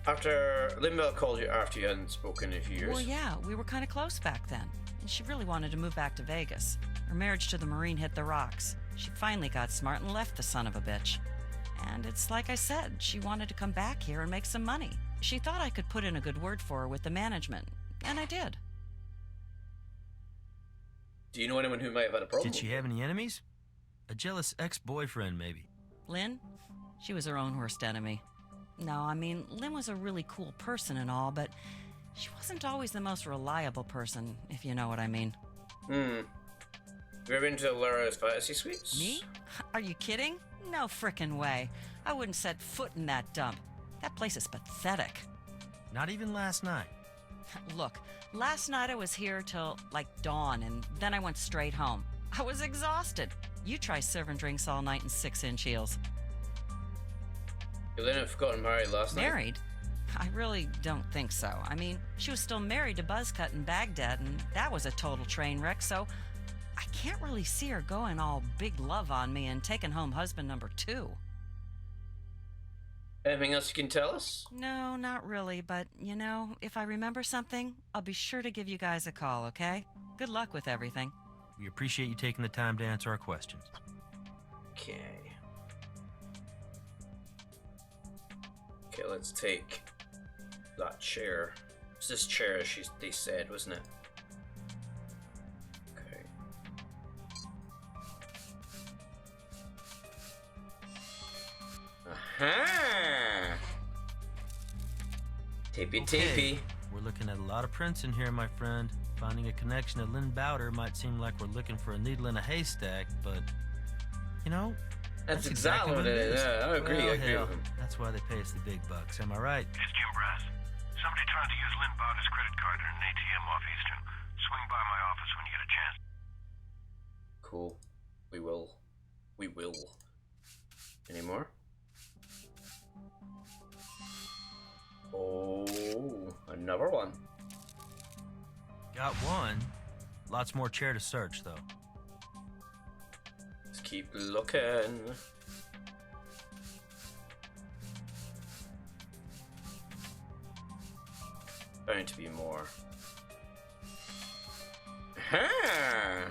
Speaker 1: After Lynn Bell called you after you hadn't spoken in a few years.
Speaker 10: Well, yeah, we were kind of close back then. And she really wanted to move back to Vegas. Her marriage to the Marine hit the rocks. She finally got smart and left the son of a bitch. And it's like I said, she wanted to come back here and make some money. She thought I could put in a good word for her with the management. And I did.
Speaker 1: Do you know anyone who might have had a problem?
Speaker 3: Did she have any enemies? A jealous ex-boyfriend, maybe.
Speaker 10: Lynn? She was her own worst enemy. No, I mean, Lynn was a really cool person and all, but she wasn't always the most reliable person, if you know what I mean.
Speaker 1: You ever been to Laura's Fantasy Suites?
Speaker 10: Me? Are you kidding? No frickin' way. I wouldn't set foot in that dump. That place is pathetic.
Speaker 3: Not even last night.
Speaker 10: Look, last night I was here till like dawn, and then I went straight home. I was exhausted. You try serving drinks all night in 6-inch heels.
Speaker 1: You Lynn have gotten married last night?
Speaker 10: Married? I really don't think so. I mean, she was still married to Buzzcut in Baghdad, and that was a total train wreck, so I can't really see her going all big love on me and taking home husband number 2.
Speaker 1: Anything else you can tell us?
Speaker 10: No, not really, but you know, if I remember something, I'll be sure to give you guys a call, okay? Good luck with everything.
Speaker 3: We appreciate you taking the time to answer our questions.
Speaker 1: Okay. Okay, let's take that chair. It's this chair, they said, wasn't it? Okay. Aha! Tippy tippy.
Speaker 3: We're looking at a lot of prints in here, my friend. Finding a connection to Lynn Bowder might seem like we're looking for a needle in a haystack, but, you know,
Speaker 1: that's exactly what it is. Yeah, I agree.
Speaker 3: Well,
Speaker 1: I agree
Speaker 3: hell,
Speaker 1: with him.
Speaker 3: that's why they pay us the big bucks. Am I right?
Speaker 11: It's Jim Brass. Somebody tried to use Lynn Bowder's credit card in an ATM off Eastern. Swing by my office when you get a chance.
Speaker 1: Cool. We will. We will. Any more? Oh, another one.
Speaker 3: Got one. Lots more chair to search, though.
Speaker 1: Let's keep looking. Bound to be more. Ha!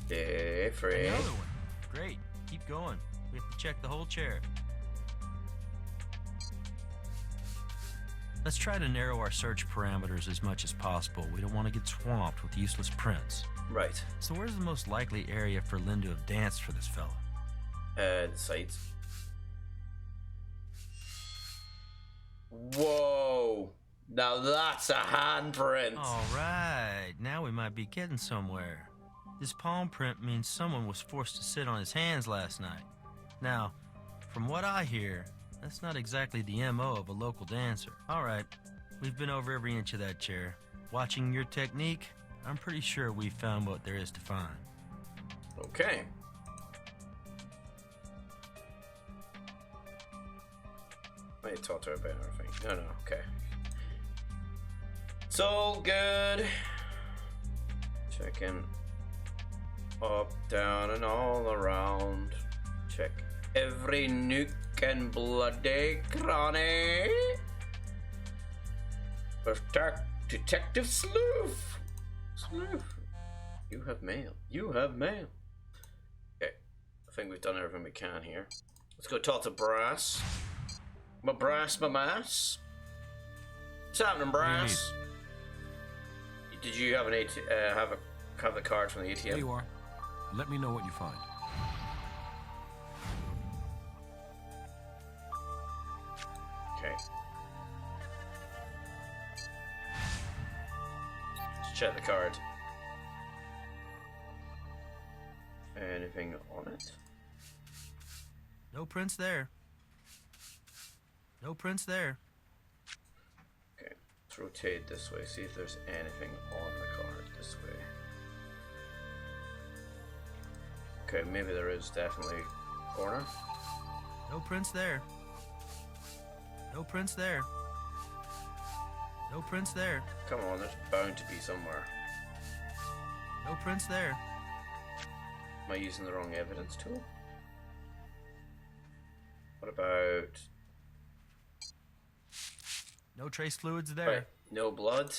Speaker 1: Different.
Speaker 3: Another one. Great. Keep going. We have to check the whole chair. Let's try to narrow our search parameters as much as possible. We don't want to get swamped with useless prints.
Speaker 1: Right.
Speaker 3: So where's the most likely area for Lynn to have danced for this fella?
Speaker 1: The sides. Whoa! Now that's a handprint.
Speaker 3: All right. Now we might be getting somewhere. This palm print means someone was forced to sit on his hands last night. Now, from what I hear, that's not exactly the MO of a local dancer. All right, we've been over every inch of that chair. Watching your technique, I'm pretty sure we've found what there is to find.
Speaker 1: Okay. I talked to her about everything. No, okay. It's all good. Checking up, down, and all around. Check every nook and bloody cranny. Detective Sleuth. You have mail. You have mail. Okay. I think we've done everything we can here. Let's go talk to Brass. My Brass, my mass. What's happening, Brass? Did you have have the card from the ATM?
Speaker 6: There you are. Let me know what you find.
Speaker 1: Okay. Let's check the card. Anything on it?
Speaker 3: No prints there. No prints there.
Speaker 1: Okay. Let's rotate this way. See if there's anything on the card this way. Okay, maybe there is definitely corner.
Speaker 3: No prints there. No prints there. No prints there.
Speaker 1: Come on, there's bound to be somewhere.
Speaker 3: No prints there.
Speaker 1: Am I using the wrong evidence tool? What about...
Speaker 3: No trace fluids there.
Speaker 1: Wait, no blood?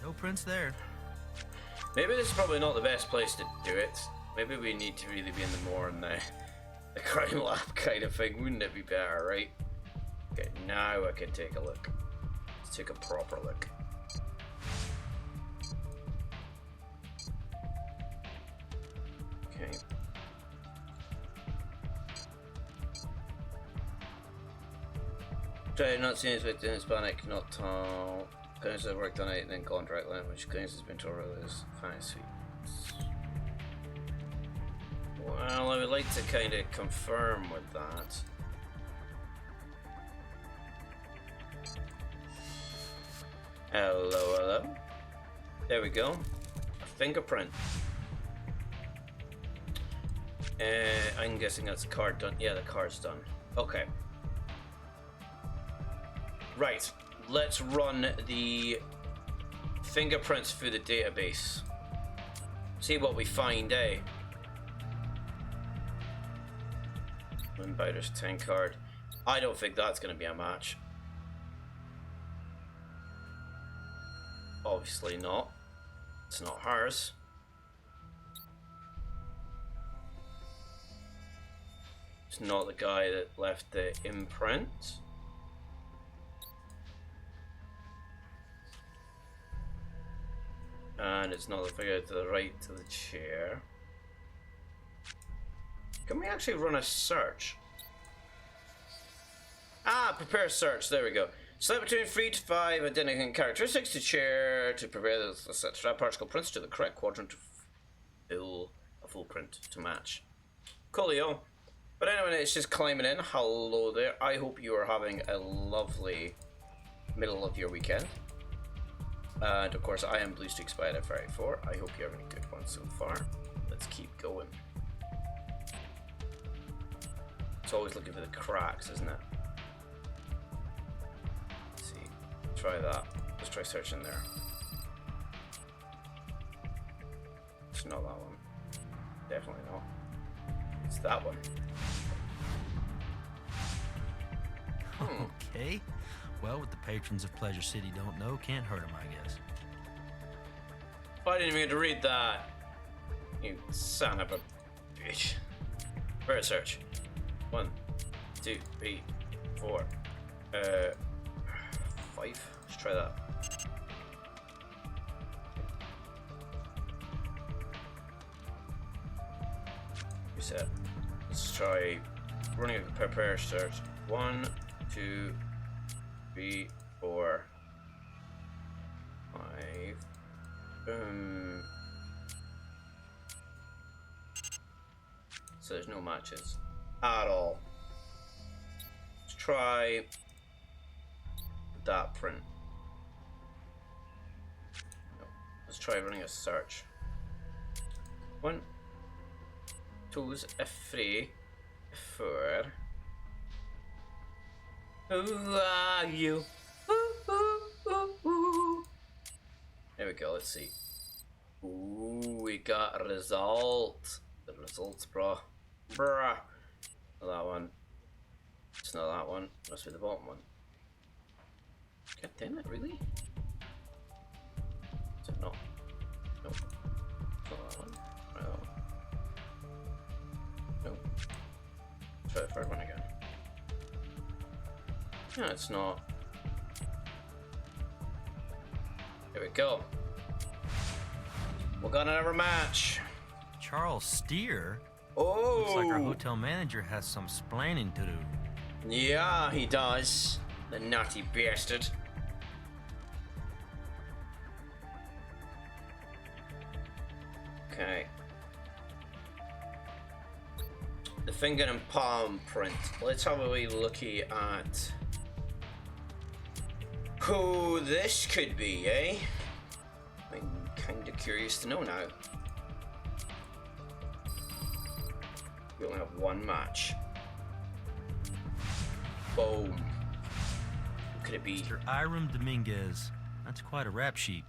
Speaker 3: No prints there.
Speaker 1: Maybe this is probably not the best place to do it. Maybe we need to really be in the crime lab kind of thing. Wouldn't it be better, right? Okay, now I can take a look. Let's take a proper look. Okay. Try not seeing his victim in Hispanic, not tall. Claims has worked on it and then contract language. Claims has been told this fantasy. Well, I would like to kind of confirm with that. Hello. There we go. A fingerprint. I'm guessing that's the card done. Yeah, the card's done. Okay. Right. Let's run the fingerprints through the database. See what we find, eh? Inbiter's 10 card. I don't think that's going to be a match. Obviously not. It's not hers. It's not the guy that left the imprint. And it's not the figure to the right to the chair. Can we actually run a search? Ah, prepare search. There we go. Select between 3 to 5 identical characteristics to chair to prepare the strap particle prints to the correct quadrant to fill a full print to match. Coolio. But anyway, it's just climbing in. Hello there. I hope you are having a lovely middle of your weekend. And of course, I am Bluestreak Spider 34. I hope you're having a good one so far. Let's keep going. It's always looking for the cracks, isn't it? Let's see. Try that. Let's try searching there. It's not that one. Definitely not. It's that one.
Speaker 3: Okay. Well, what the patrons of Pleasure City don't know can't hurt them, I guess.
Speaker 1: I didn't even get to read that. You son of a bitch. Where search? 1, 2, 3, 4, 5. Let's try that. Reset. Let's try running a prepare search. 1, 2, 3, 4, 5. So there's no matches at all. Let's try that print. No. Let's try running a search. 1, 2, 3, 4. Who are you? Ooh, ooh, ooh, ooh. There we go, let's see. Ooh, we got a result. The results, bro. Bruh. Not that one. It's not that one. Must be the bottom one. God damn it, really? Is it not? Nope. It's not that one. Try that one. Nope. Try the third one again. No, it's not. Here we go. We got another match.
Speaker 3: Charles Steer?
Speaker 1: Oh!
Speaker 3: Looks like our hotel manager has some splaining to do.
Speaker 1: Yeah, he does. The naughty bastard. Okay. The finger and palm print. Let's have a wee looky at who this could be, eh? I'm kinda curious to know now. We only have one match. Boom. Who could it be?
Speaker 3: Mr. Iram Dominguez. That's quite a rap sheet.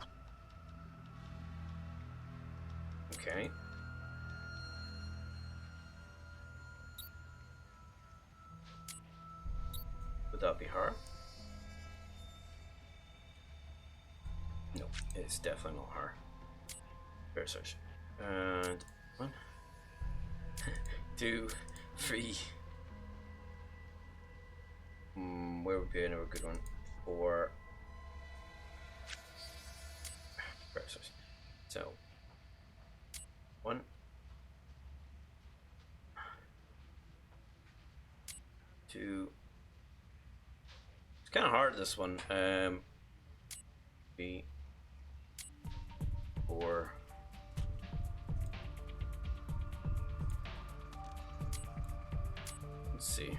Speaker 1: Okay. Would that be her? No, it's definitely not her. Fair search. And 1, 2, 3. Where would be another good one? 4. Fair search. So 1, 2. It's kind of hard, this one. 3, 4. Let's see.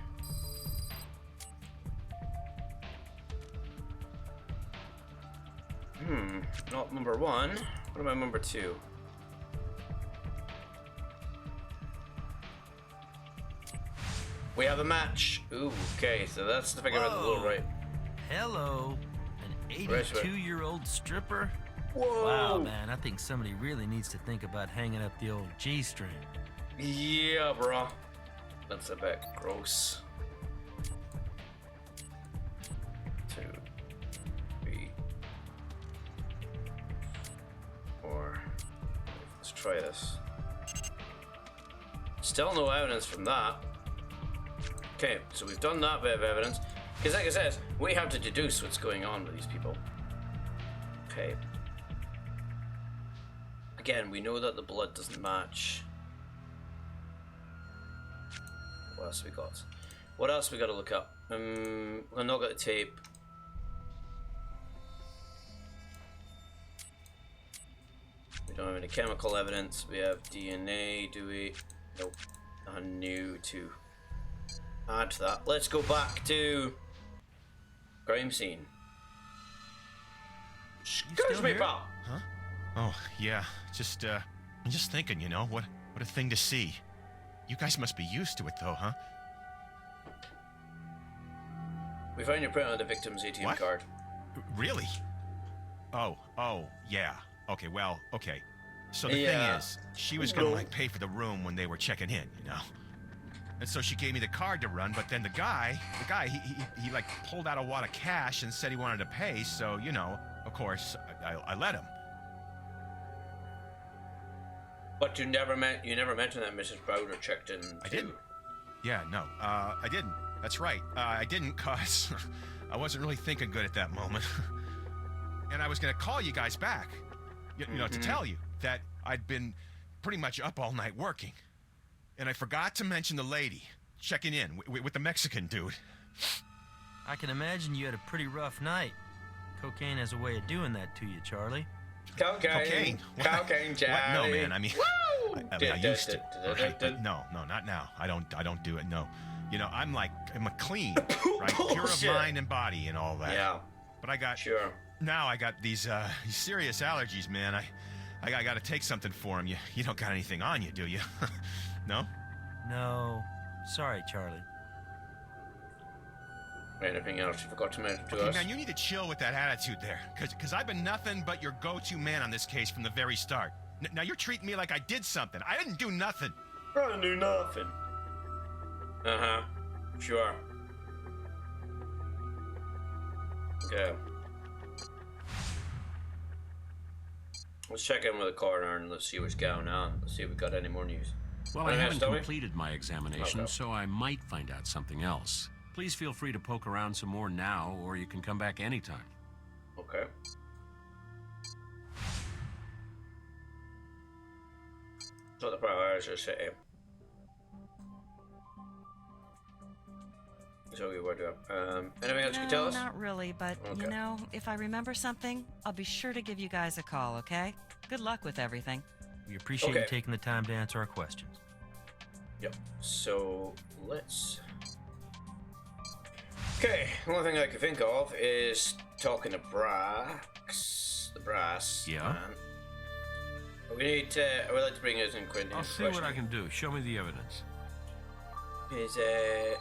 Speaker 1: Not number 1. What about number 2? We have a match. Ooh, okay, so that's the figure on the little right.
Speaker 3: Hello. An 82-year-old stripper?
Speaker 1: Whoa!
Speaker 3: Wow, man, I think somebody really needs to think about hanging up the old G-string.
Speaker 1: Yeah, bro. That's a bit gross. 2, 3, 4. Let's try this. Still no evidence from that. Okay, so we've done that bit of evidence. Because like I said, we have to deduce what's going on with these people. Okay. Again, we know that the blood doesn't match. What else we got? What else we got to look up? We'll not got the tape. We don't have any chemical evidence. We have DNA, do we? Nope. Nothing new to add to that. Let's go back to crime scene. Excuse me, pal.
Speaker 5: Huh? Oh, yeah. I'm just thinking, you know, what a thing to see. You guys must be used to it, though, huh?
Speaker 1: We found your print on the victim's ATM card.
Speaker 5: Really? Oh, yeah. Okay, well, okay. So the thing is, she was gonna, like, pay for the room when they were checking in, you know? And so she gave me the card to run, but then the guy, he like, pulled out a wad of cash and said he wanted to pay, so, you know, of course, I let him.
Speaker 1: But you never mentioned that Mrs. Browder checked in.
Speaker 5: I didn't. Yeah, no, I didn't. That's right. I didn't, cause I wasn't really thinking good at that moment. And I was gonna call you guys back, you know, to tell you that I'd been pretty much up all night working. And I forgot to mention the lady checking in with the Mexican dude.
Speaker 3: I can imagine you had a pretty rough night. Cocaine has a way of doing that to you, Charlie.
Speaker 1: Cocaine, Charlie.
Speaker 5: What? No, man. I mean, I used to. Right? But no, not now. I don't do it. No. You know, I'm a clean, right? Pure of mind and body and all that.
Speaker 1: Yeah.
Speaker 5: But I got now I got these serious allergies, man. I got to take something for them. You don't got anything on you, do you? No?
Speaker 3: No. Sorry, Charlie.
Speaker 1: Anything else you forgot to mention to us?
Speaker 5: Man, you need to chill with that attitude there. Because I've been nothing but your go-to man on this case from the very start. Now you're treating me like I did something. I didn't do nothing.
Speaker 1: I didn't do nothing. Uh-huh. Sure. Okay. Let's check in with the coroner and let's see what's going on. Let's see if we got any more news.
Speaker 6: Well, I haven't completed my examination, so I might find out something else. Please feel free to poke around some more now, or you can come back anytime.
Speaker 1: Okay. 24 hours or city. So we were doing. Anything else you can tell us?
Speaker 10: Not really, but you know, if I remember something, I'll be sure to give you guys a call, okay? Good luck with everything.
Speaker 3: We appreciate you taking the time to answer our questions.
Speaker 1: Yep. So let's. Okay, the only thing I can think of is talking to the brass.
Speaker 2: Yeah.
Speaker 1: Man. We need to. I would like to bring us in Quentin.
Speaker 2: I'll see what I can do. Show me the evidence.
Speaker 1: Is I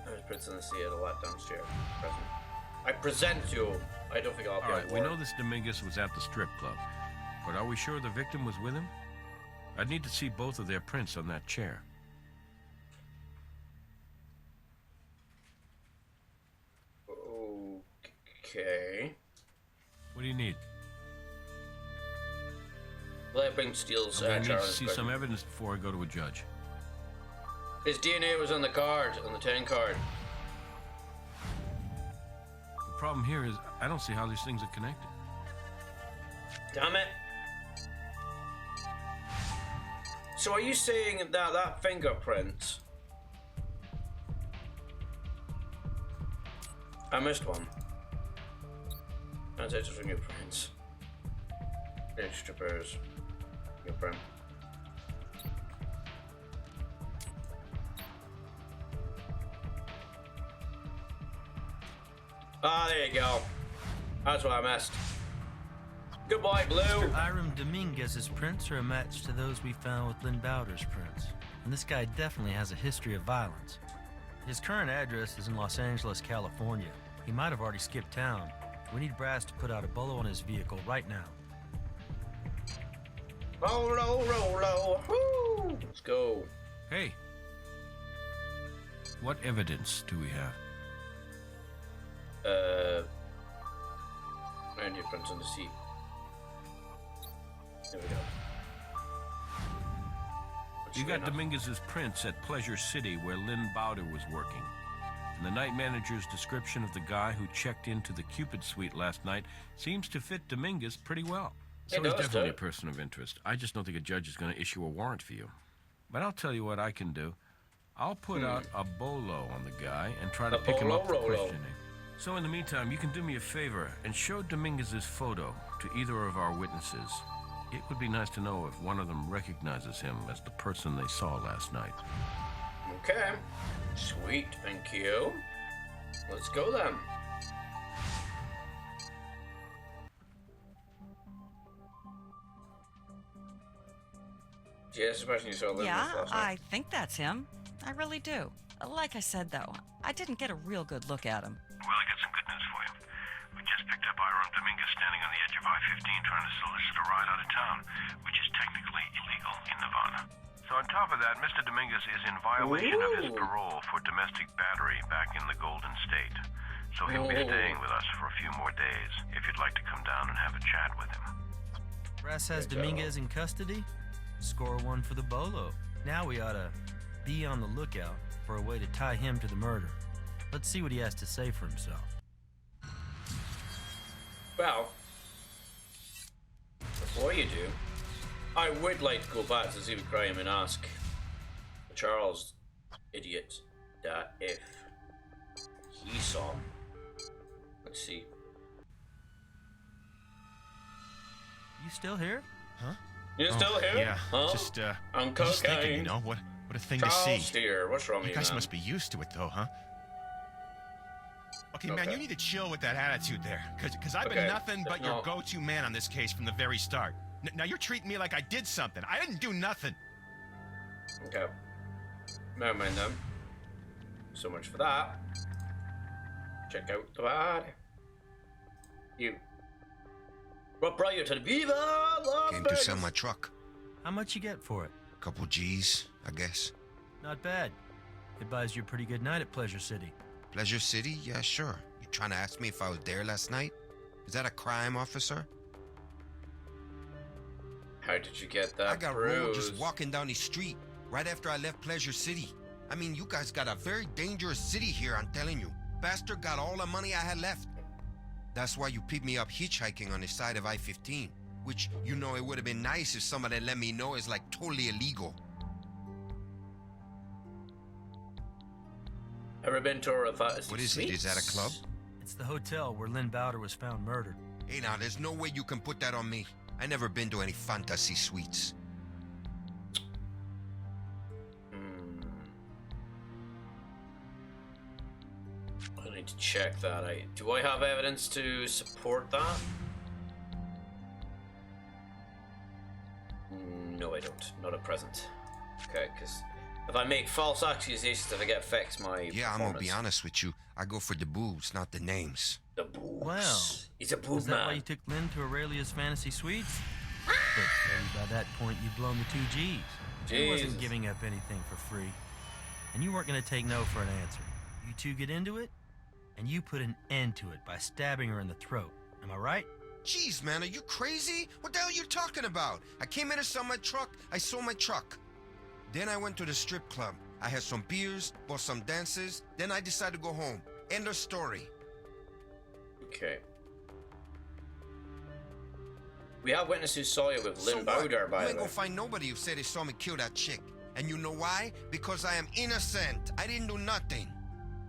Speaker 1: was present to see it a lot downstairs. Present. I present you. I don't think I'll be.
Speaker 2: All right. We know this Dominguez was at the strip club, but are we sure the victim was with him? I'd need to see both of their prints on that chair.
Speaker 1: Okay.
Speaker 2: What do you need?
Speaker 1: Well, I bring Steele's
Speaker 2: I need to see some evidence before I go to a judge.
Speaker 1: His DNA was on the card, on the 10 card.
Speaker 2: The problem here is I don't see how these things are connected.
Speaker 1: Damn it. So are you saying that fingerprint... I missed one. That's it for fingerprints. Strippers. Fingerprint. Ah, there you go. That's what I missed. Goodbye, Blue.
Speaker 3: Mr. Hiram Dominguez's prints are a match to those we found with Lynn Bowder's prints. And this guy definitely has a history of violence. His current address is in Los Angeles, California. He might have already skipped town. We need Brass to put out a bolo on his vehicle right now.
Speaker 1: Bolo, rolo, woo! Let's go.
Speaker 2: Hey. What evidence do we have?
Speaker 1: And your prints on the seat. There we go.
Speaker 2: You got Dominguez's prints at Pleasure City where Lynn Bowder was working. And the night manager's description of the guy who checked into the Cupid suite last night seems to fit Dominguez pretty well. So he's definitely a person of interest. I just don't think a judge is going to issue a warrant for you. But I'll tell you what I can do. I'll put out a bolo on the guy and try to pick him up for questioning. So in the meantime, you can do me a favor and show Dominguez's photo to either of our witnesses. It would be nice to know if one of them recognizes him as the person they saw last night.
Speaker 1: Okay. Sweet, thank you. Let's go then. Yeah, especially you saw Elizabeth last night.
Speaker 10: I think that's him. I really do. Like I said, though, I didn't get a real good look at him.
Speaker 11: Well, I got some good news for you. We just picked up Iron Dominguez standing on the edge of I-15 trying to solicit a ride out of town, which is technically illegal in Nevada. So on top of that, Mr. Dominguez is in violation of his parole for domestic battery back in the Golden State. So he'll be staying with us for a few more days, if you'd like to come down and have a chat with him.
Speaker 3: Brass has Dominguez in custody. Score one for the bolo. Now we ought to be on the lookout for a way to tie him to the murder. Let's see what he has to say for himself.
Speaker 1: Well, before you do, I would like to go back to the crime and ask Charles, idiot, that if he saw him. Let's see.
Speaker 3: You still here?
Speaker 5: Huh?
Speaker 1: You still here?
Speaker 5: Yeah,
Speaker 1: huh?
Speaker 5: just
Speaker 1: I'm
Speaker 5: just thinking,
Speaker 1: cocaine.
Speaker 5: you know, what a thing
Speaker 1: Charles
Speaker 5: to see.
Speaker 1: Deere, what's wrong with you,
Speaker 5: guys
Speaker 1: man?
Speaker 5: must be used to it, though, huh? Okay, man, you need to chill with that attitude there, because I've been nothing but your go-to man on this case from the very start. Now you're treating me like I did something. I didn't do nothing.
Speaker 1: Okay. Never mind then. So much for that. Check out the body. You. What brought you to the Viva Las
Speaker 12: Came
Speaker 1: Vegas?
Speaker 12: to sell my truck.
Speaker 3: How much you get for it?
Speaker 12: Couple G's, I guess.
Speaker 3: Not bad. It buys you a pretty good night at Pleasure City.
Speaker 12: Pleasure City? Yeah, sure. You trying to ask me if I was there last night? Is that a crime, officer?
Speaker 1: How did you get that
Speaker 12: I got
Speaker 1: bruise?
Speaker 12: rolled just walking down the street right after I left Pleasure City. I mean, you guys got a very dangerous city here, I'm telling you. Bastard got all the money I had left. That's why you picked me up hitchhiking on the side of I-15, which, you know, it would have been nice if somebody let me know is like totally illegal.
Speaker 1: Ever been to a fantasy
Speaker 12: What is it? Is that a club?
Speaker 3: It's the hotel where Lynn Bowder was found murdered.
Speaker 12: Hey, now, there's no way you can put that on me. I never been to any fantasy suites.
Speaker 1: I need to check that. Do I have evidence to support that? No, I don't. Not at present. Okay, because if I make false accusations, if it affects my
Speaker 12: Yeah, I'm gonna be honest with you. I go for the boobs, not the names.
Speaker 1: The boobs.
Speaker 3: Well,
Speaker 1: he's a boob
Speaker 3: is that
Speaker 1: man.
Speaker 3: why you took Lynn to Aurelia's Fantasy Suites? But maybe by that point you'd blown the 2 G's. He wasn't giving up anything for free. And you weren't going to take no for an answer. You two get into it, and you put an end to it by stabbing her in the throat. Am I right?
Speaker 12: Jeez, man, are you crazy? What the hell are you talking about? I came in to sell my truck. I sold my truck. Then I went to the strip club. I had some beers, bought some dances. Then I decided to go home. End of story.
Speaker 1: Okay. We have witnesses who saw you with Lynn Bowder, by
Speaker 12: You
Speaker 1: the
Speaker 12: ain't
Speaker 1: way.
Speaker 12: gonna find nobody who said they saw me kill that chick. And you know why? Because I am innocent. I didn't do nothing.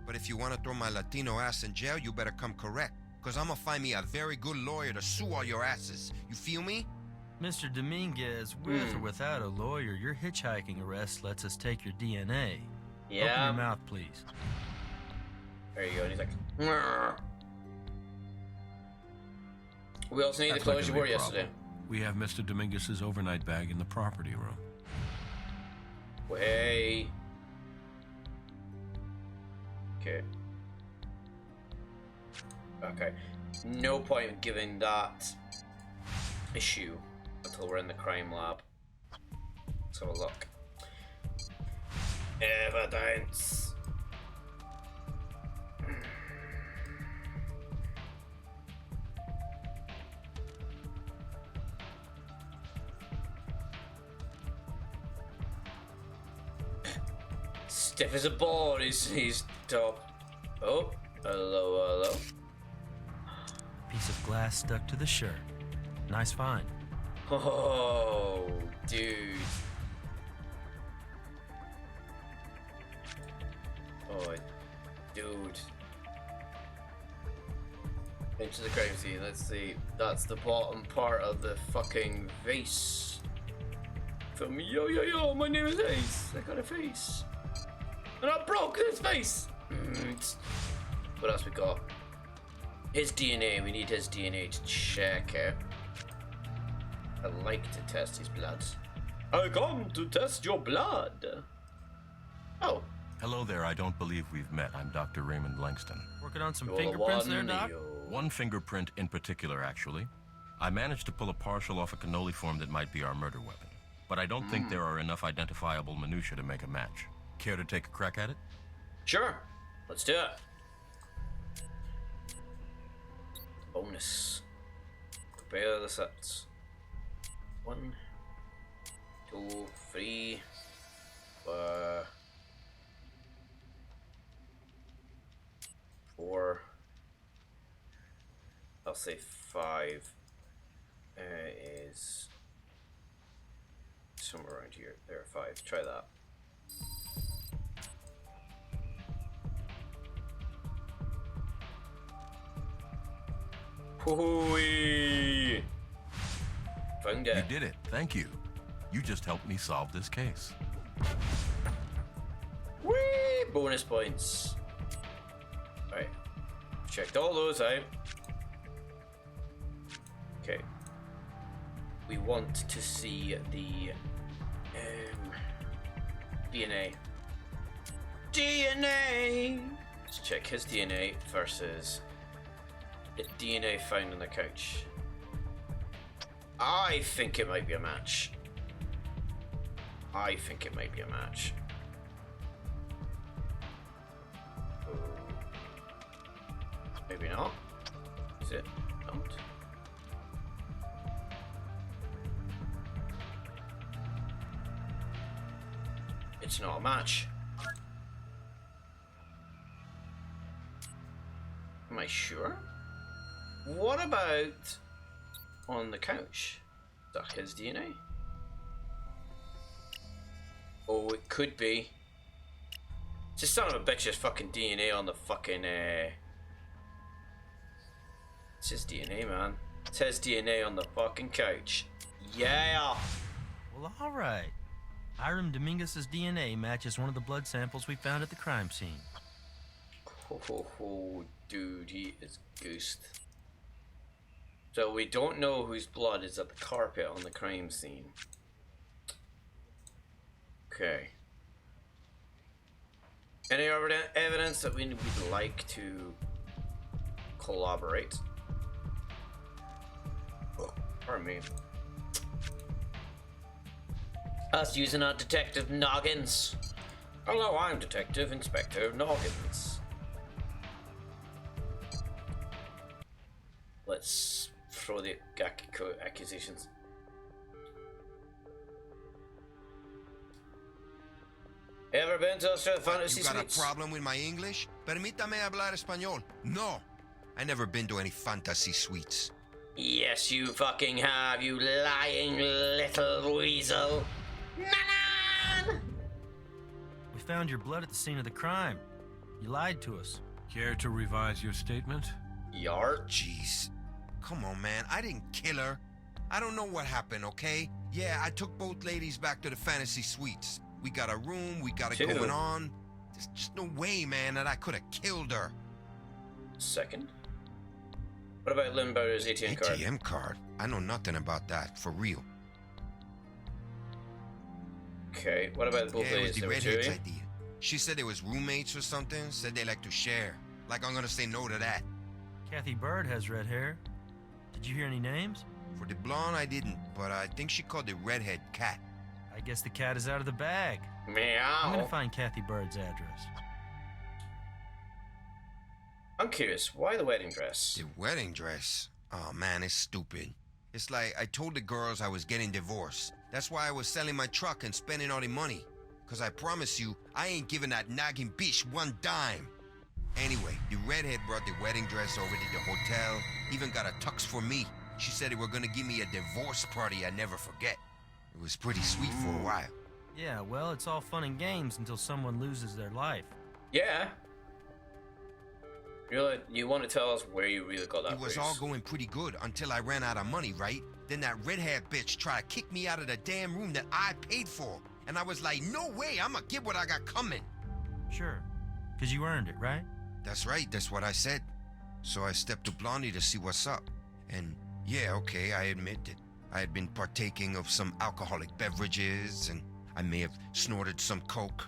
Speaker 12: But if you want to throw my Latino ass in jail, you better come correct. Because I'm gonna find me a very good lawyer to sue all your asses. You feel me?
Speaker 3: Mr. Dominguez, with or without a lawyer, your hitchhiking arrest lets us take your DNA.
Speaker 1: Yeah.
Speaker 3: Open your mouth, please.
Speaker 1: There you go. And he's like, "Mwah." We also need
Speaker 2: That's
Speaker 1: to
Speaker 2: not
Speaker 1: close
Speaker 2: gonna
Speaker 1: your
Speaker 2: be a
Speaker 1: door yesterday.
Speaker 2: problem. We have Mr. Dominguez's overnight bag in the property room.
Speaker 1: Hey. Okay. Okay. no point in giving that issue until we're in the crime lab. Let's have a look. Evidence. Stiff as a board, he's top. Oh, hello.
Speaker 3: Piece of glass stuck to the shirt. Nice find.
Speaker 1: Oh, dude. Oh, dude. Into the crime scene. Let's see. That's the bottom part of the fucking vase. From yo, my name is Ace. I got a face. And I broke his face! What else we got? His DNA. We need his DNA to check it. I'd like to test his blood. I come to test your blood. Oh.
Speaker 13: Hello there. I don't believe we've met. I'm Dr. Raymond Langston.
Speaker 3: Working on some fingerprints there, Doc?
Speaker 13: One fingerprint in particular, actually. I managed to pull a partial off a cannoli that might be our murder weapon. But I don't think there are enough identifiable minutiae to make a match. Care to take a crack at it?
Speaker 1: Sure. Let's do it. Bonus. Prepare the sets. 1, 2, 3, 4. I'll say 5 is somewhere around here. There are 5. Try that. Hooey! Found it.
Speaker 13: You did it. Thank you. You just helped me solve this case.
Speaker 1: Whee! Bonus points. Alright. Checked all those out. Okay. We want to see the DNA. DNA! Let's check his DNA versus the DNA found on the couch. I think it might be a match. Maybe not. Is it not? It's not a match. Am I sure? What about on the couch? Is that his DNA? Oh, it could be. It's just son of a bitch's fucking DNA on the fucking It's his DNA, man. It says DNA on the fucking couch. Yeah!
Speaker 3: Well, alright. Hiram Dominguez's DNA matches one of the blood samples we found at the crime scene.
Speaker 1: Oh, dude, he is goosed. So we don't know whose blood is at the carpet on the crime scene. Okay. Any other evidence that we would like to collaborate? Oh, pardon me. Us using our detective noggins. Hello, I'm Detective Inspector Noggins. Let's throw the accusations. Ever been to Australia Fantasy
Speaker 12: You got
Speaker 1: Suites?
Speaker 12: a problem with my English? Permítame hablar español. No, I never been to any fantasy suites.
Speaker 1: Yes, you fucking have, you lying little weasel. Nanan!
Speaker 3: We found your blood at the scene of the crime. You lied to us.
Speaker 2: Care to revise your statement?
Speaker 1: Yart?
Speaker 12: Jeez. Come on, man. I didn't kill her. I don't know what happened, okay? Yeah, I took both ladies back to the fantasy suites. We got a room, we got it going on. There's just no way, man, that I could have killed her.
Speaker 1: Second. What about Limbo's ATM card?
Speaker 12: ATM card? I know nothing about that, for real.
Speaker 1: Okay, what about both
Speaker 12: Yeah, it was
Speaker 1: ladies?
Speaker 12: the
Speaker 1: There were
Speaker 12: redhead's
Speaker 1: two?
Speaker 12: idea. She said they was roommates or something, said they like to share. Like I'm gonna say no to that.
Speaker 3: Kathy Bird has red hair. Did you hear any names?
Speaker 12: For the blonde, I didn't, but I think she called the redhead Cat.
Speaker 3: I guess the cat is out of the bag.
Speaker 1: Meow.
Speaker 3: I'm gonna find Kathy Bird's address.
Speaker 1: I'm curious, why the wedding dress?
Speaker 12: The wedding dress? Oh man, it's stupid. It's like I told the girls I was getting divorced. That's why I was selling my truck and spending all the money. Cause I promise you, I ain't giving that nagging bitch one dime. Anyway, the redhead brought the wedding dress over to the hotel, even got a tux for me. She said they were gonna give me a divorce party I'd never forget. It was pretty sweet for a while.
Speaker 3: Yeah, well, it's all fun and games until someone loses their life.
Speaker 1: Yeah. You want to tell us where you really got that
Speaker 12: It was
Speaker 1: boost?
Speaker 12: all going pretty good until I ran out of money, right? Then that redhead bitch tried to kick me out of the damn room that I paid for. And I was like, no way, I'ma get what I got coming.
Speaker 3: Sure, because you earned it, right?
Speaker 12: That's right, that's what I said. So I stepped to Blondie to see what's up. And yeah, okay, I admit it. I had been partaking of some alcoholic beverages, and I may have snorted some coke.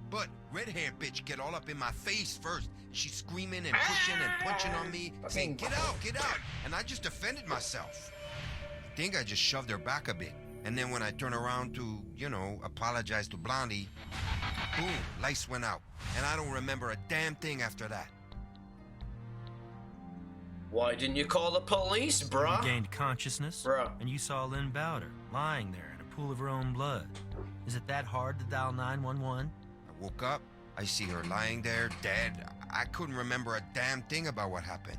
Speaker 12: But red-haired bitch get all up in my face first. She's screaming and pushing and punching on me, saying, get out, and I just defended myself. I think I just shoved her back a bit. And then when I turn around to, apologize to Blondie, boom, lights went out. And I don't remember a damn thing after that.
Speaker 1: Why didn't you call the police, bruh?
Speaker 3: You gained consciousness, and you saw Lynn Bowder lying there in a pool of her own blood. Is it that hard to dial 911?
Speaker 12: I woke up, I see her lying there, dead. I couldn't remember a damn thing about what happened.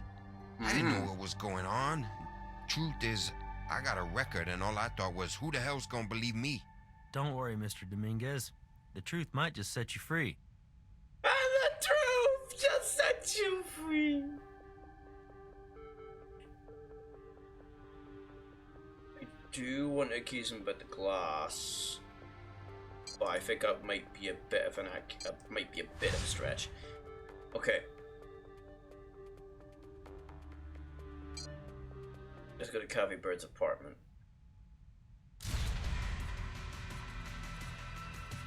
Speaker 12: I didn't know what was going on. Truth is, I got a record, and all I thought was, who the hell's gonna believe me?
Speaker 3: Don't worry, Mr. Dominguez. The truth might just set you free.
Speaker 1: And the truth just set you free. I do want to accuse him about the glass, but I think that might be a bit of a stretch. Okay. Let's go to Kathy Bird's apartment.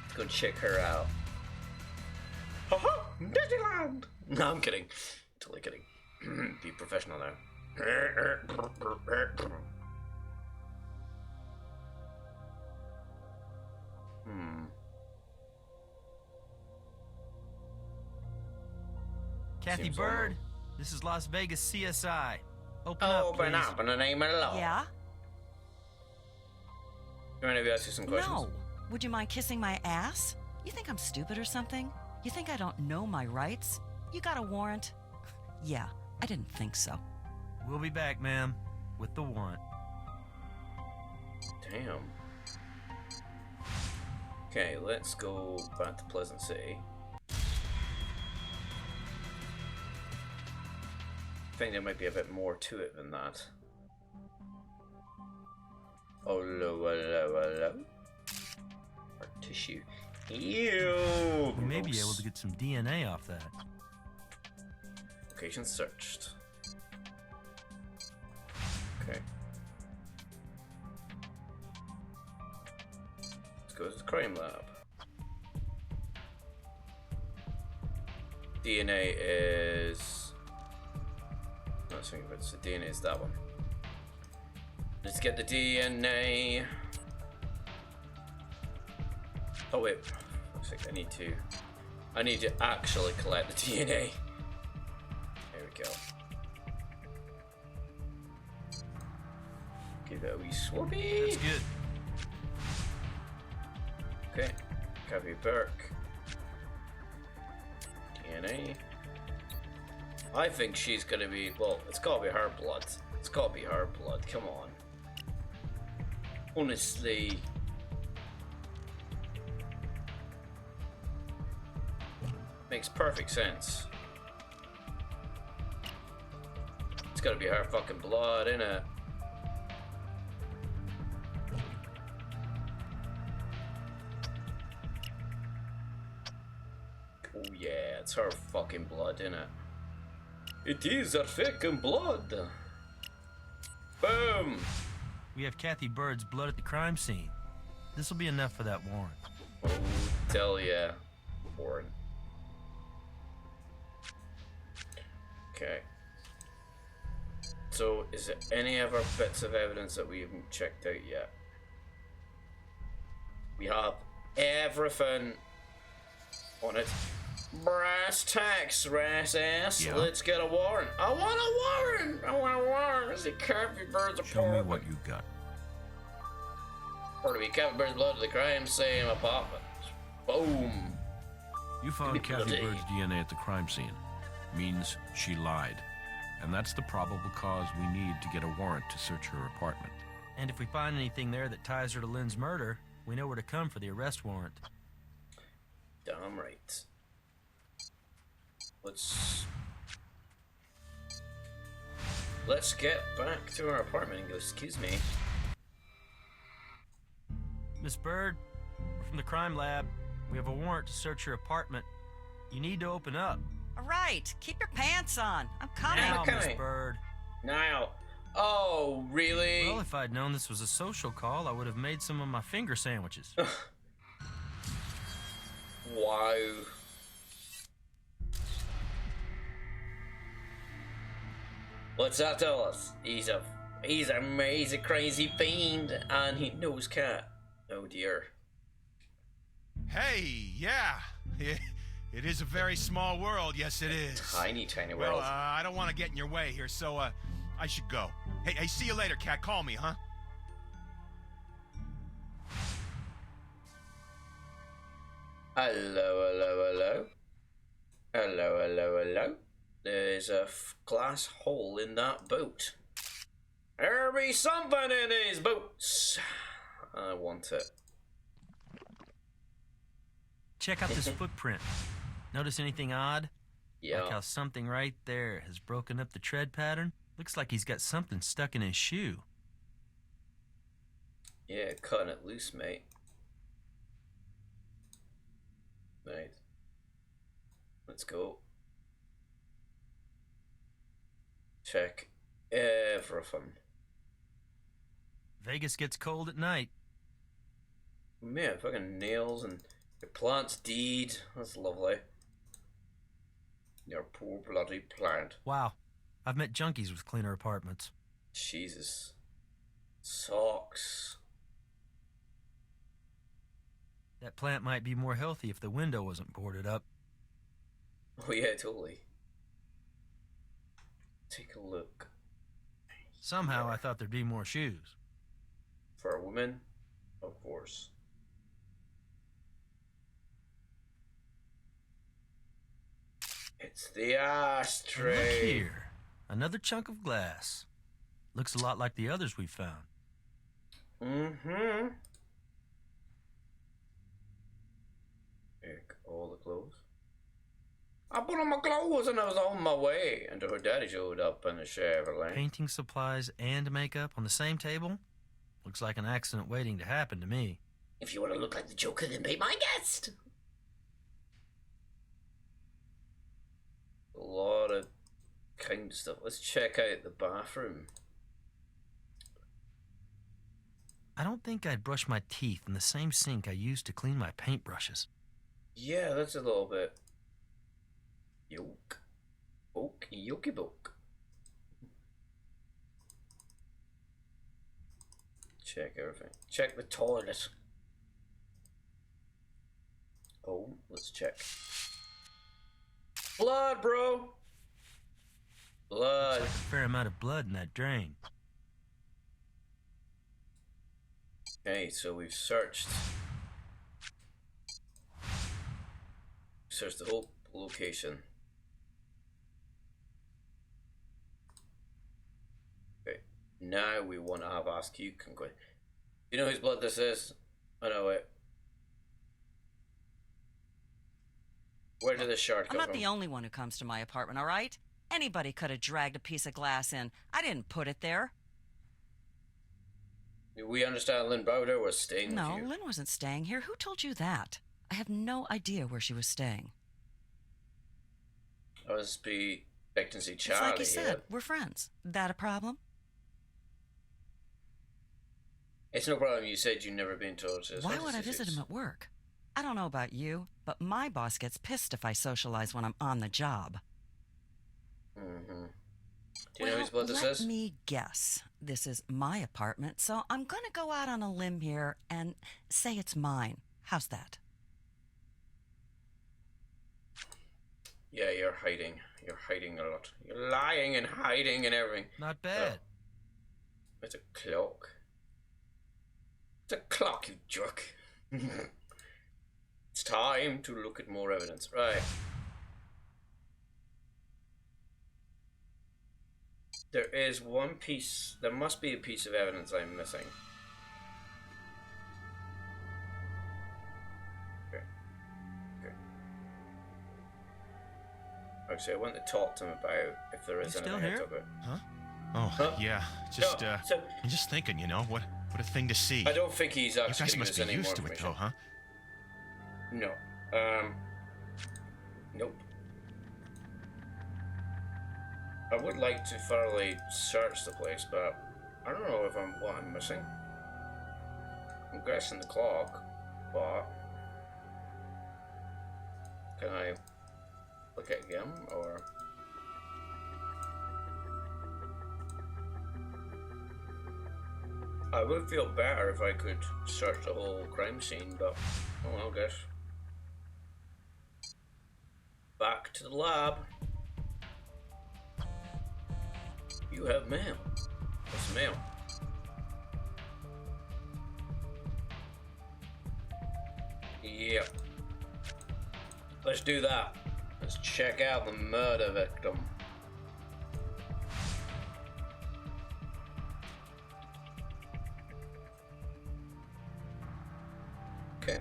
Speaker 1: Let's go check her out. Haha! Disneyland! No, I'm kidding. Totally kidding. Be professional now.
Speaker 3: Kathy
Speaker 1: Seems
Speaker 3: Bird,
Speaker 1: almost-
Speaker 3: this is Las Vegas CSI. Open up,
Speaker 1: Open
Speaker 3: please.
Speaker 1: up in the name of the law.
Speaker 10: Yeah?
Speaker 1: You want to ask you some questions?
Speaker 10: No. Would you mind kissing my ass? You think I'm stupid or something? You think I don't know my rights? You got a warrant? Yeah, I didn't think so.
Speaker 3: We'll be back, ma'am, with the warrant.
Speaker 1: Damn. Okay, let's go back to Pleasant City. I think there might be a bit more to it than that. Oh, hello. Or tissue. Ew!
Speaker 3: We may be
Speaker 1: gross.
Speaker 3: able to get some DNA off that.
Speaker 1: Location searched. Okay. Let's go to the crime lab. DNA is... No, I think it's the DNA is that one. Let's get the DNA. Oh wait, looks like I need to actually collect the DNA. There we go. Give it a wee swoopy.
Speaker 3: That's good.
Speaker 1: Okay, Kathy Burke. DNA. I think she's gonna be, well, it's gotta be her blood. It's gotta be her blood, come on. Honestly. Makes perfect sense. It's gotta be her fucking blood, innit? Oh yeah, it's her fucking blood, innit? It is her fucking blood! Boom!
Speaker 3: We have Kathy Bird's blood at the crime scene. This will be enough for that warrant.
Speaker 1: Oh, tell ya. Warren. Okay. So, is there any other bits of evidence that we haven't checked out yet? We have everything on it. Brass tacks, brass ass.
Speaker 2: Yeah.
Speaker 1: Let's get a warrant. I want a warrant. I want a warrant. Is it Carvey Bird's
Speaker 2: Show me
Speaker 1: apartment?
Speaker 2: what you got.
Speaker 1: Or do we Carvey Bird's blood to the crime scene apartment? Boom.
Speaker 2: You found Kathy
Speaker 1: bloody.
Speaker 2: Bird's DNA at the crime scene. Means she lied. And that's the probable cause we need to get a warrant to search her apartment.
Speaker 3: And if we find anything there that ties her to Lynn's murder, we know where to come for the arrest warrant.
Speaker 1: Damn right. Let's get back to our apartment and go, excuse me.
Speaker 3: Miss Bird, we're from the crime lab. We have a warrant to search your apartment. You need to open up.
Speaker 10: All right, keep your pants on. I'm coming.
Speaker 3: Now,
Speaker 1: Okay.
Speaker 3: Miss Bird.
Speaker 1: Now. Oh, really?
Speaker 3: Well, if I'd known this was a social call, I would have made some of my finger sandwiches.
Speaker 1: Wow. What's that tell us? He's a crazy fiend and he knows cat. Oh dear.
Speaker 5: Hey, yeah. It is a very small world, yes it is.
Speaker 1: Tiny world.
Speaker 5: Well, I don't want to get in your way here, so I should go. Hey, see you later, cat. Call me, huh?
Speaker 1: Hello. There's a glass hole in that boat. There be something in these boats. I want it.
Speaker 3: Check out this footprint. Notice anything odd?
Speaker 1: Yeah.
Speaker 3: Like how something right there has broken up the tread pattern? Looks like he's got something stuck in his shoe.
Speaker 1: Yeah, cutting it loose, mate. Right. Let's go. Check everything.
Speaker 3: Vegas gets cold at night.
Speaker 1: Man, fucking nails and your plant's deed. That's lovely. Your poor bloody plant.
Speaker 3: Wow. I've met junkies with cleaner apartments.
Speaker 1: Jesus. Socks.
Speaker 3: That plant might be more healthy if the window wasn't boarded up.
Speaker 1: Oh yeah, totally. Take a look.
Speaker 3: Somehow I thought there'd be more shoes.
Speaker 1: For a woman? Of course. It's the ashtray.
Speaker 3: Look here. Another chunk of glass. Looks a lot like the others we found.
Speaker 1: Mm-hmm. Take all the clothes. I put on my clothes and I was on my way until her daddy showed up in a Chevrolet.
Speaker 3: Painting supplies and makeup on the same table? Looks like an accident waiting to happen to me.
Speaker 1: If you want to look like the Joker, then be my guest. A lot of kind of stuff. Let's check out the bathroom.
Speaker 3: I don't think I'd brush my teeth in the same sink I used to clean my paintbrushes.
Speaker 1: Yeah, that's a little bit. Yoke. Oak. Yoky boke. Check everything. Check the toilet. Oh, let's check. Blood, bro! Blood.
Speaker 3: Looks like a fair amount of blood in that drain.
Speaker 1: Okay, so we've searched the whole location. Okay, now we want to ask you, Conquest. You know whose blood this is? I know it. Where did this shard
Speaker 10: I'm
Speaker 1: come
Speaker 10: not
Speaker 1: from?
Speaker 10: the only one who comes to my apartment, all right? Anybody could have dragged a piece of glass in. I didn't put it there.
Speaker 1: We understand Lynn Bowder was staying
Speaker 10: No,
Speaker 1: with you.
Speaker 10: Lynn wasn't staying here. Who told you that? I have no idea where she was staying.
Speaker 1: I was be expectancy
Speaker 10: It's
Speaker 1: Charlie.
Speaker 10: like you said,
Speaker 1: here.
Speaker 10: we're friends. That a problem?
Speaker 1: It's no problem. You said you'd never been told to.
Speaker 10: Why would I visit him at work? I don't know about you, but my boss gets pissed if I socialize when I'm on the job.
Speaker 1: Mm-hmm. Do you know whose blood this is?
Speaker 10: Let me guess. This is my apartment, so I'm going to go out on a limb here and say it's mine. How's that?
Speaker 1: Yeah, you're hiding. You're hiding a lot. You're lying and hiding and everything.
Speaker 3: Not bad.
Speaker 1: It's a clock. It's a clock, you jerk. It's time to look at more evidence. Right. There is one piece. There must be a piece of evidence I'm missing. Okay. Okay. Actually, I want to talk to him about if there is anything I talk about.
Speaker 5: Huh? Oh, yeah. Just,
Speaker 1: No,
Speaker 5: I'm just thinking, you know, what a thing to see.
Speaker 1: I don't think he's
Speaker 5: You
Speaker 1: actually
Speaker 5: guys
Speaker 1: giving
Speaker 5: must
Speaker 1: us
Speaker 5: be
Speaker 1: any more
Speaker 5: used to it,
Speaker 1: information.
Speaker 5: though, huh?
Speaker 1: No. Nope. I would like to thoroughly search the place, but I don't know if what I'm missing. I'm guessing the clock, but can I look at him or? I would feel better if I could search the whole crime scene, but oh well, I guess. Back to the lab. You have mail. What's mail? Yep. Let's do that. Let's check out the murder victim. Okay.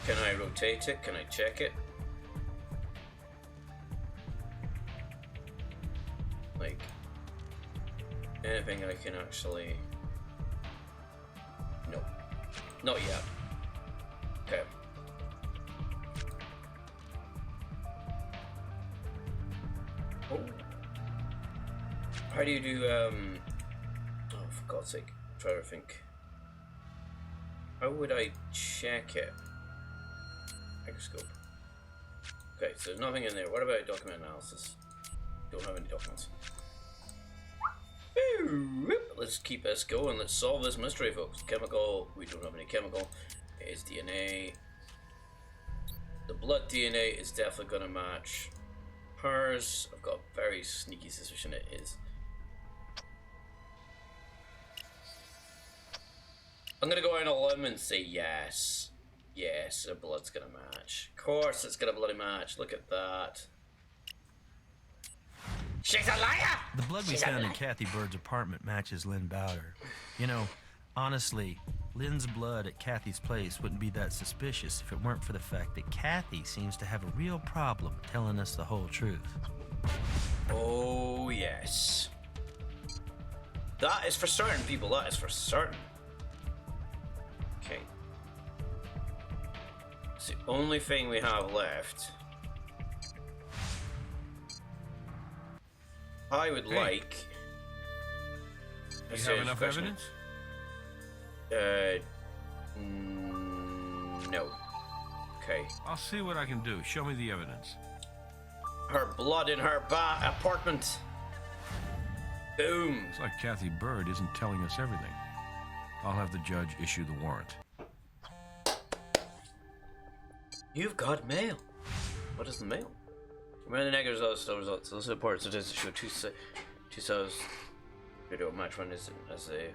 Speaker 1: Can I rotate it? Can I check it? Like, anything I can actually... No. Not yet. Okay. Oh. How do you do, oh, for God's sake. I'm trying to think. How would I check it? Microscope. Okay, so there's nothing in there. What about document analysis? Don't have any documents. Let's keep this going. Let's solve this mystery, folks. Chemical. We don't have any chemical. It's DNA. The blood DNA is definitely going to match hers. I've got a very sneaky suspicion it is. I'm going to go out on a limb and say yes. Yes, her blood's gonna match. Of course it's gonna bloody match. Look at that. She's a liar!
Speaker 3: The blood we found in Kathy Bird's apartment matches Lynn Bowder. You know, honestly, Lynn's blood at Kathy's place wouldn't be that suspicious if it weren't for the fact that Kathy seems to have a real problem telling us the whole truth.
Speaker 1: Oh, yes. That is for certain, people. That is for certain. Okay. It's the only thing we have left. I would like...
Speaker 2: You have enough evidence?
Speaker 1: No. Okay.
Speaker 2: I'll see what I can do. Show me the evidence.
Speaker 1: Her blood in her apartment. Boom.
Speaker 2: It's like Kathy Bird isn't telling us everything. I'll have the judge issue the warrant.
Speaker 1: You've got mail. What is the mail? Remember the negative results. Those reports statistics show two cells video match one is as a.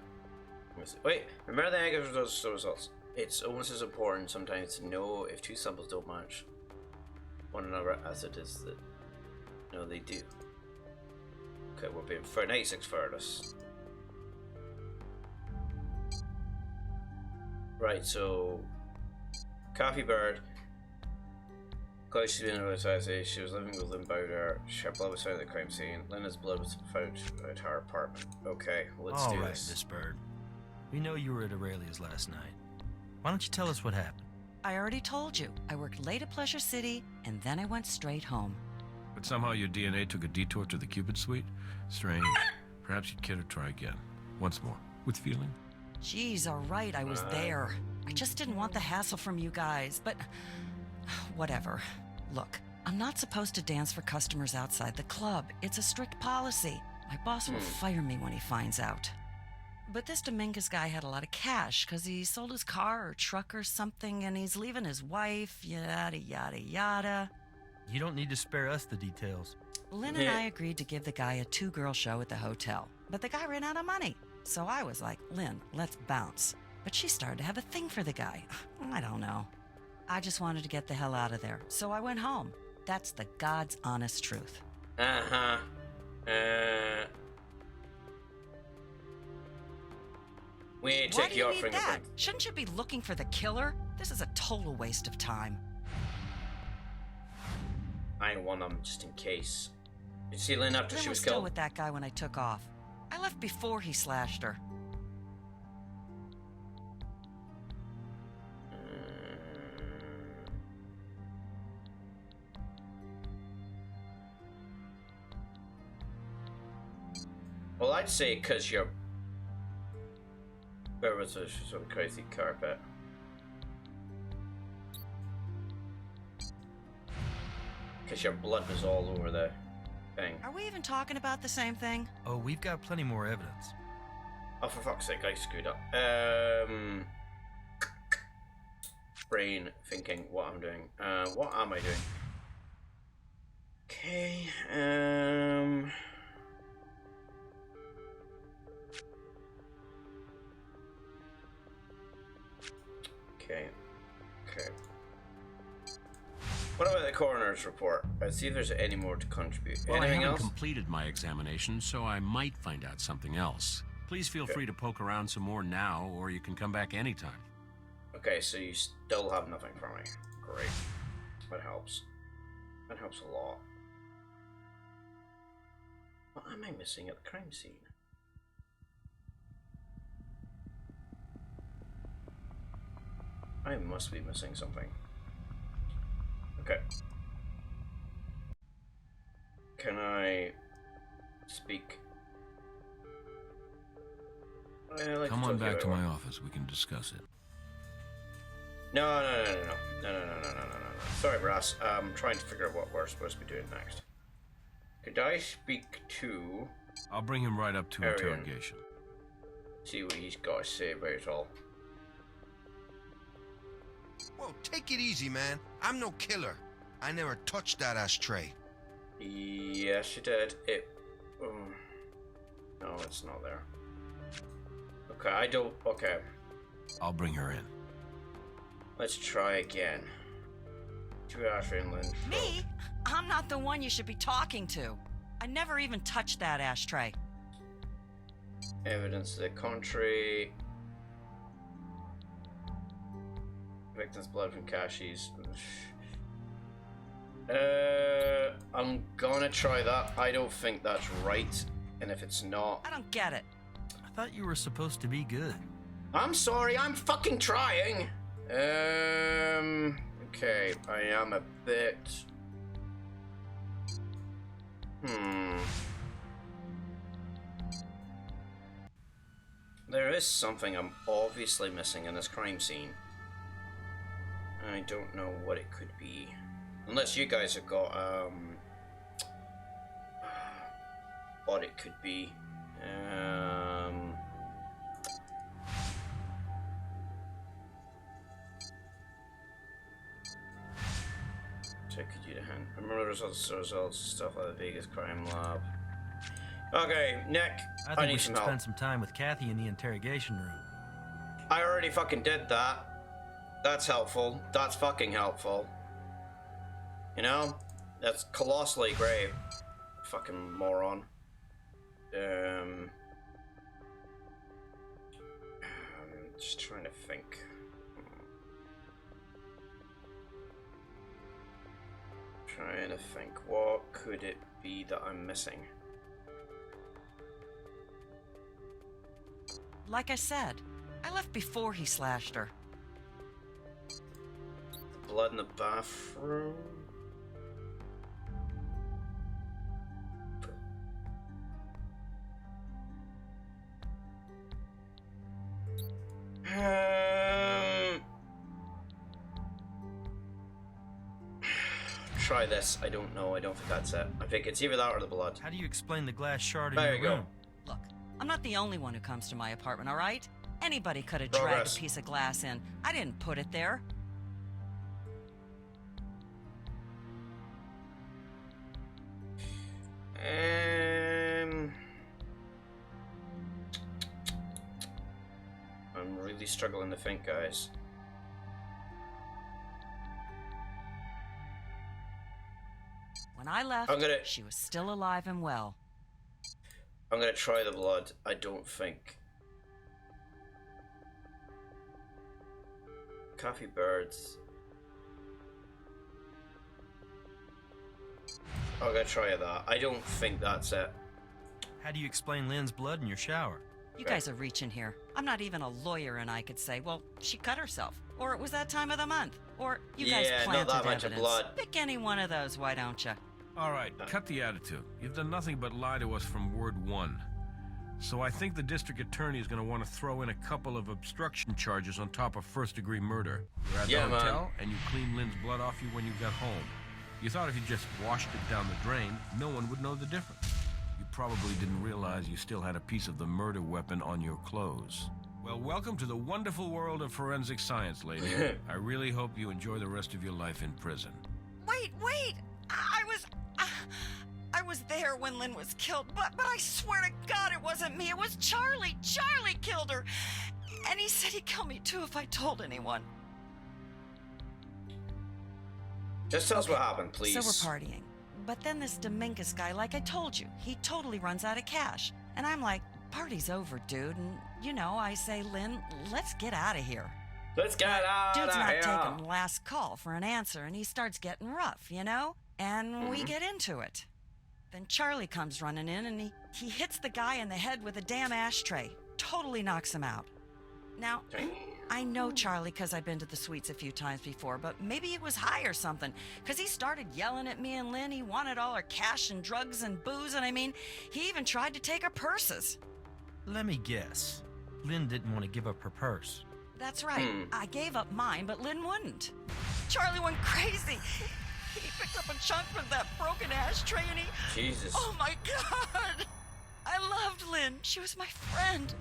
Speaker 1: Wait, remember the negative results. It's almost as important sometimes to know if two samples don't match one another as it is that no they do. Okay, we're being 96 furthest. Right, so Kathy Bird. Because she's been advertised, she was living with Lynn Bowder. Her blood was found at the crime scene. Linda's blood was found at her apartment. Okay, let's do this.
Speaker 3: Miss Bird. We know you were at Aurelia's last night. Why don't you tell us what happened?
Speaker 10: I already told you. I worked late at Pleasure City, and then I went straight home.
Speaker 2: But somehow your DNA took a detour to the Cupid suite? Strange. Perhaps you'd care to try again. Once more. With feeling?
Speaker 10: Geez, all right, I was there. I just didn't want the hassle from you guys, but whatever. Look, I'm not supposed to dance for customers outside the club. It's a strict policy. My boss will fire me when he finds out. But this Dominguez guy had a lot of cash because he sold his car or truck or something, and he's leaving his wife, yada, yada, yada.
Speaker 3: You don't need to spare us the details.
Speaker 10: Lynn and I agreed to give the guy a 2-girl show at the hotel, but the guy ran out of money. So I was like, Lynn, let's bounce. But she started to have a thing for the guy. I don't know. I just wanted to get the hell out of there, so I went home. That's the God's honest truth.
Speaker 1: We ain't take your fingerprint.
Speaker 10: Shouldn't you be looking for the killer? This is a total waste of time.
Speaker 1: I want them just in case. Did you see Lynn after
Speaker 10: Lynn
Speaker 1: she was
Speaker 10: still
Speaker 1: killed?
Speaker 10: with that guy when I took off. I left before he slashed her.
Speaker 1: Well, I'd say because you're... There was some crazy carpet. Because your blood was all over the thing.
Speaker 10: Are we even talking about the same thing?
Speaker 3: Oh, we've got plenty more evidence.
Speaker 1: Oh, for fuck's sake, I screwed up. Brain thinking what I'm doing. What am I doing? Okay, Okay. What about the coroner's report? Let's see if there's any more to contribute.
Speaker 6: Well,
Speaker 1: Anything
Speaker 6: I haven't
Speaker 1: else?
Speaker 6: completed my examination, so I might find out something else. Please feel free to poke around some more now, or you can come back anytime.
Speaker 1: Okay, so you still have nothing for me. Great. That helps. That helps a lot. What am I missing at the crime scene? I must be missing something. Okay. Can I speak?
Speaker 2: Come on back to my office. We can discuss it.
Speaker 1: No. Sorry, Brass. I'm trying to figure out what we're supposed to be doing next. Could I speak to...
Speaker 2: I'll bring him right up to
Speaker 1: Arian.
Speaker 2: interrogation.
Speaker 1: See what he's got to say about it all.
Speaker 12: Whoa, take it easy, man. I'm no killer. I never touched that ashtray.
Speaker 1: Yes, you did. It... no, it's not there. Okay, I don't... Okay.
Speaker 2: I'll bring her in.
Speaker 1: Let's try again. To Ashley and Lynn.
Speaker 10: Me? I'm not the one you should be talking to. I never even touched that ashtray.
Speaker 1: Evidence to the contrary. Victim's blood from Kashi's. I'm gonna try that. I don't think that's right. And if it's not...
Speaker 10: I don't get it.
Speaker 3: I thought you were supposed to be good.
Speaker 1: I'm sorry, I'm fucking trying. Okay, I am a bit... There is something I'm obviously missing in this crime scene. I don't know what it could be. Unless you guys have got, what it could be. Check you to hand. Remember the results stuff at the Vegas crime lab. Okay, Nick,
Speaker 3: I think
Speaker 1: need
Speaker 3: we
Speaker 1: some
Speaker 3: should
Speaker 1: help.
Speaker 3: spend some time with Kathy in the interrogation room.
Speaker 1: I already fucking did that. That's helpful. That's fucking helpful. You know? That's colossally great. Fucking moron. I'm just trying to think. Trying to think. What could it be that I'm missing?
Speaker 10: Like I said, I left before he slashed her.
Speaker 1: Blood in the bathroom. try this. I don't know. I don't think that's it. I think it's either that or the blood.
Speaker 3: How do you explain the glass shard in
Speaker 1: There
Speaker 3: your
Speaker 1: you go.
Speaker 3: room?
Speaker 10: Look, I'm not the only one who comes to my apartment, all right? Anybody could have dragged
Speaker 1: Progress.
Speaker 10: a piece of glass in. I didn't put it there.
Speaker 1: I'm really struggling to think, guys.
Speaker 10: When I left, she was still alive and well.
Speaker 1: I'm gonna try the blood. I don't think. Coffee birds. I'm gonna try that. I don't think that's it.
Speaker 3: How do you explain Lynn's blood in your shower?
Speaker 10: You guys are reaching here. I'm not even a lawyer, and I could say, well, she cut herself. Or it was that time of the month. Or you guys planted
Speaker 1: not that much
Speaker 10: evidence.
Speaker 1: of blood.
Speaker 10: Pick any one of those, why don't you?
Speaker 2: All right, cut the attitude. You've done nothing but lie to us from word one. So I think the district attorney is going to want to throw in a couple of obstruction charges on top of first-degree murder. You're at the hotel, and you cleaned Lynn's blood off you when you got home. You thought if you just washed it down the drain, no one would know the difference. You probably didn't realize you still had a piece of the murder weapon on your clothes. Well, welcome to the wonderful world of forensic science, lady. I really hope you enjoy the rest of your life in prison.
Speaker 10: Wait! I was there when Lynn was killed, but I swear to God it wasn't me. It was Charlie. Charlie killed her. And he said he'd kill me too if I told anyone.
Speaker 1: Just tell us what happened, please.
Speaker 10: So we're partying. But then this Dominguez guy, like I told you, he totally runs out of cash. And I'm like, party's over, dude. And, you know, I say, Lynn, let's get out of here.
Speaker 1: Let's get out of here.
Speaker 10: Dude's not taking last call for an answer, and he starts getting rough, you know? And we get into it. Then Charlie comes running in, and he hits the guy in the head with a damn ashtray. Totally knocks him out. Now, I know Charlie because I've been to the suites a few times before, but maybe he was high or something, because he started yelling at me and Lynn. He wanted all our cash and drugs and booze, and I mean, he even tried to take our purses.
Speaker 3: Let me guess. Lynn didn't want to give up her purse.
Speaker 10: That's right. I gave up mine, but Lynn wouldn't. Charlie went crazy. He picked up a chunk from that broken ashtray and he...
Speaker 1: Jesus.
Speaker 10: Oh my God! I loved Lynn. She was my friend.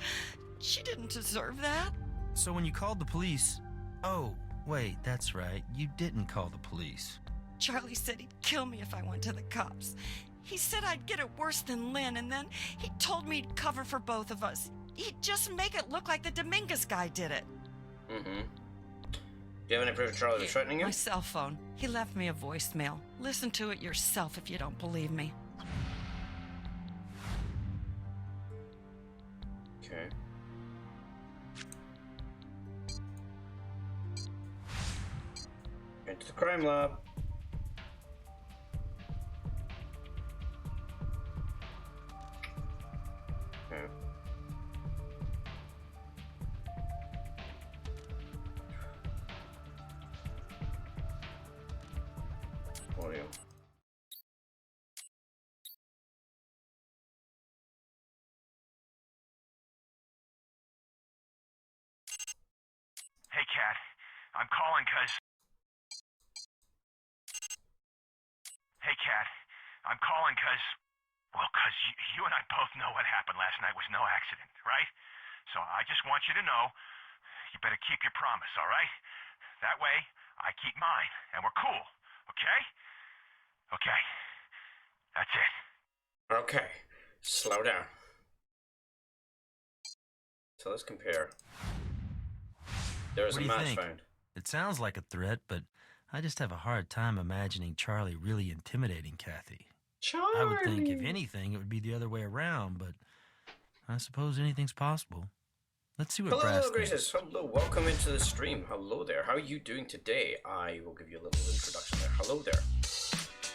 Speaker 10: She didn't deserve that.
Speaker 3: So when you called the police... Oh, wait, that's right. You didn't call the police.
Speaker 10: Charlie said he'd kill me if I went to the cops. He said I'd get it worse than Lynn, and then he told me he'd cover for both of us. He'd just make it look like the Dominguez guy did it.
Speaker 1: Do you have any proof Charlie was threatening you?
Speaker 10: My cell phone. He left me a voicemail. Listen to it yourself if you don't believe me.
Speaker 1: Okay. Into the crime lab. Okay. Audio.
Speaker 8: Hey, Kat. I'm calling because... Hey, Kat. I'm calling because... Well, because you and I both know what happened last night was no accident, right? So I just want you to know you better keep your promise, all right? That way, I keep mine, and we're cool, okay? Okay. That's it.
Speaker 1: Okay. Slow down. So let's compare. There's
Speaker 3: What
Speaker 1: a
Speaker 3: do you
Speaker 1: match
Speaker 3: think?
Speaker 1: found.
Speaker 3: It sounds like a threat, but I just have a hard time imagining Charlie really intimidating Kathy.
Speaker 1: Charlie!
Speaker 3: I would think, if anything, it would be the other way around, but I suppose anything's possible. Let's see what Brass
Speaker 1: Hello,
Speaker 3: thinks.
Speaker 1: Graces. Hello, welcome into the stream. Hello there. How are you doing today? I will give you a little introduction there. Hello there.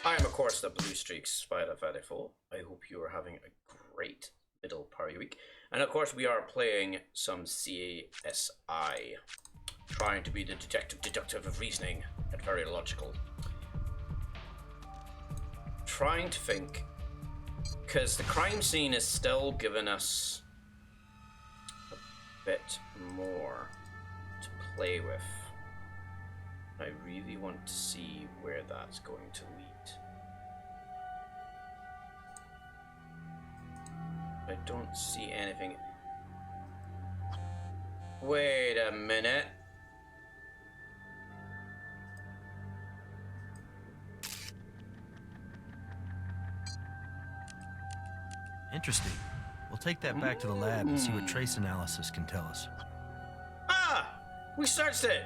Speaker 1: I am, of course, the Bluestreak Spider 34. I hope you are having a great middle party week. And of course, we are playing some CSI. Trying to be the detective deductive of reasoning and very logical. Trying to think, because the crime scene is still giving us a bit more to play with. Now, I really want to see where that's going to lead. I don't see anything. Wait a minute.
Speaker 3: Interesting. We'll take that back to the lab and see what trace analysis can tell us.
Speaker 1: Ah! We searched it!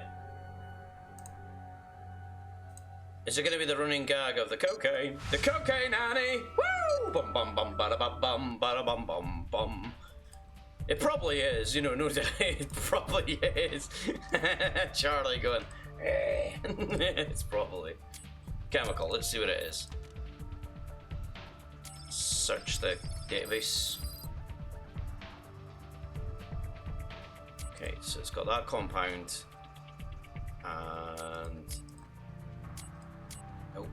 Speaker 1: Is it gonna be the running gag of the cocaine? The cocaine, Annie! Woo! Bum bum bum bada bum bum bada bum bum bum. It probably is, you know, no doubt. It probably is. Charlie going, eh. It's probably chemical. Let's see what it is. Search the database. Okay, so it's got that compound. And oh.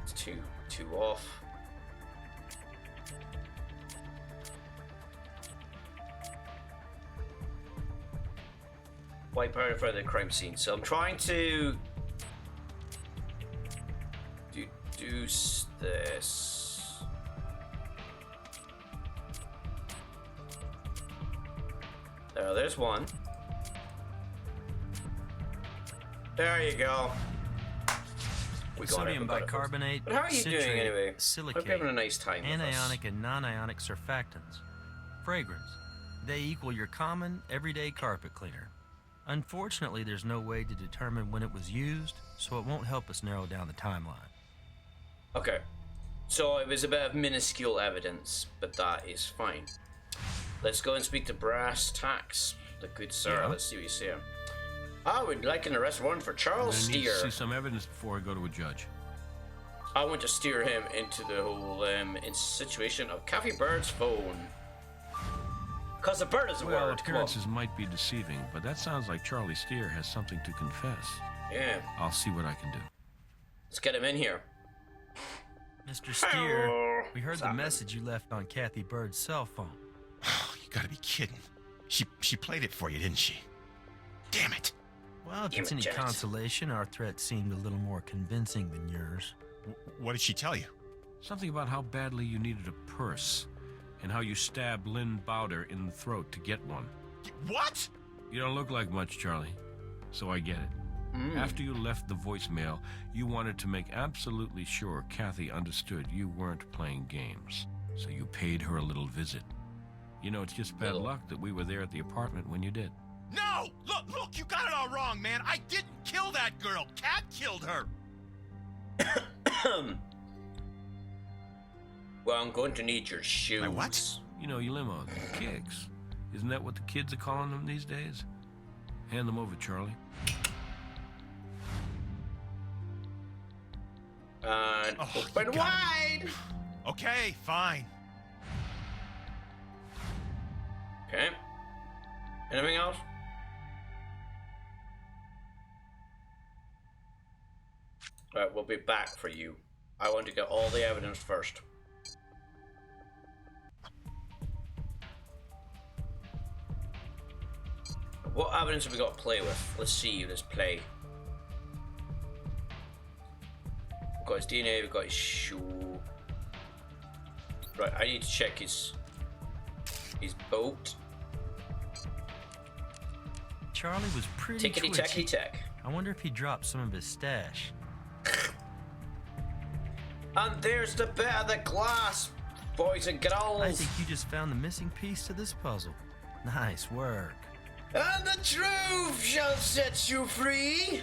Speaker 1: It's two off. Wipe out in front of the crime scene. So I'm trying to deduce this. There's one. There you go. We got
Speaker 3: Sodium
Speaker 1: it, we got it.
Speaker 3: bicarbonate,
Speaker 1: But how are you
Speaker 3: citrate,
Speaker 1: doing anyway?
Speaker 3: silicate,
Speaker 1: Hope you're having a nice time with us.
Speaker 3: anionic and non-ionic surfactants, fragrance. They equal your common, everyday carpet cleaner. Unfortunately, there's no way to determine when it was used, so it won't help us narrow down the timeline.
Speaker 1: Okay, so it was a bit of minuscule evidence, but that is fine. Let's go and speak to brass tacks, the good sir.
Speaker 2: Yeah.
Speaker 1: Let's see what you say. I would like an arrest warrant for Charles
Speaker 2: I need to
Speaker 1: Steer.
Speaker 2: see some evidence before I go to a judge.
Speaker 1: I want to steer him into the whole situation of Kathy Bird's phone. Because the bird is a
Speaker 2: Well,
Speaker 1: word. Come on.
Speaker 2: appearances might be deceiving, but that sounds like Charlie Steer has something to confess.
Speaker 1: Yeah,
Speaker 2: I'll see what I can do.
Speaker 1: let's get him in here.
Speaker 3: Mr. Steer, we heard the message you left on Kathy Bird's cell phone.
Speaker 5: You gotta be kidding. She played it for you, didn't she? Damn it.
Speaker 3: Well, if it's any consolation, our threat seemed a little more convincing than yours.
Speaker 5: What did she tell you?
Speaker 2: Something about how badly you needed a purse, and how you stabbed Lynn Bowder in the throat to get one.
Speaker 5: What?
Speaker 2: You don't look like much, Charlie, so I get it. After you left the voicemail, you wanted to make absolutely sure Kathy understood you weren't playing games, so you paid her a little visit. You know, it's just bad luck that we were there at the apartment when you did.
Speaker 5: No! Look, you got it all wrong, man. I didn't kill that girl. Kat killed her.
Speaker 1: Well, I'm going to need your shoes.
Speaker 5: My what?
Speaker 2: You know, your limo, kicks. Isn't that what the kids are calling them these days? Hand them over, Charlie.
Speaker 1: And
Speaker 5: Oh,
Speaker 1: open
Speaker 5: you
Speaker 1: wide!
Speaker 5: Okay, fine.
Speaker 1: Okay. Anything else? Right, we'll be back for you. I want to get all the evidence first. What evidence have we got to play with? Let's see, let's play. We've got his DNA, we've got his shoe. Right, I need to check his boat.
Speaker 3: Charlie was pretty
Speaker 1: Tickety
Speaker 3: twitchy.
Speaker 1: tacky tack.
Speaker 3: I wonder if he dropped some of his stash.
Speaker 1: And there's the bit of the glass, boys and girls.
Speaker 3: I think you just found the missing piece to this puzzle. Nice work.
Speaker 1: And the truth shall set you free.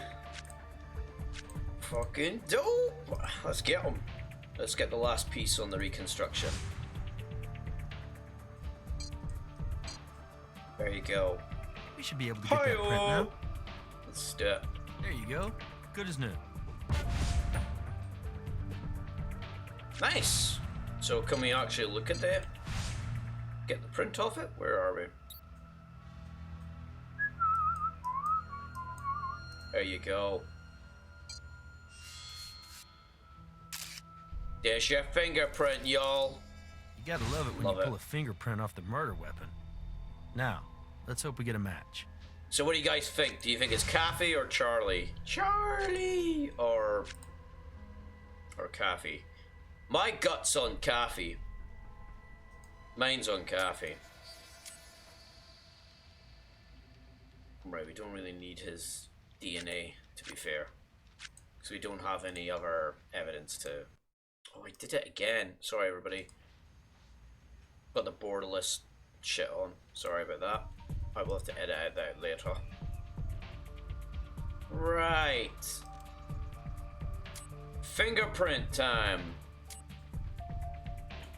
Speaker 1: Fucking dope. Let's get them. Let's get the last piece on the reconstruction. There you go.
Speaker 3: We should be able to get that print now.
Speaker 1: Let's do it.
Speaker 3: There you go. Good as new.
Speaker 1: Nice. So can we actually look at that? Get the print off it? Where are we? There you go. There's your fingerprint, y'all.
Speaker 3: You gotta love it when you pull a fingerprint off the murder weapon. Now, Let's hope we get a match.
Speaker 1: So what do you guys think? Do you think it's Kathy or Charlie? Charlie or Kathy? My gut's on Kathy. Mine's on Kathy. Right, we don't really need his DNA, to be fair. Because we don't have any other evidence to... Oh, I did it again. Sorry, everybody. Got the borderless shit on. Sorry about that. I will have to edit out that later. Right. Fingerprint time.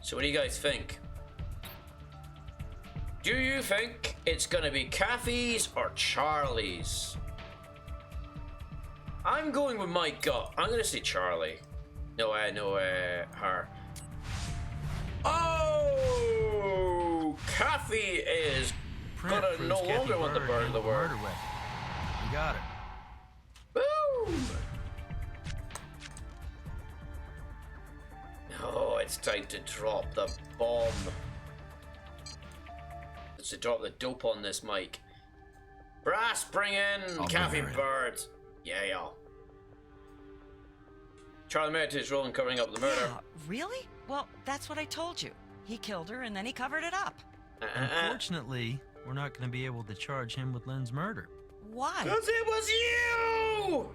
Speaker 1: So what do you guys think? Do you think it's gonna be Kathy's or Charlie's? I'm going with my gut. I'm gonna say Charlie. No, her. Oh, Kathy is gonna no longer want the bird of the word.
Speaker 3: You got it.
Speaker 1: Boom! Oh, it's time to drop the bomb. It's to drop the dope on this mic. Brass, bring in Kathy Bird. Yeah. Charlie made his role in covering up the murder.
Speaker 10: Yeah, really? Well, that's what I told you. He killed her and then he covered it up.
Speaker 3: Unfortunately, we're not going to be able to charge him with Lynn's murder.
Speaker 10: Why?
Speaker 1: Because it was you!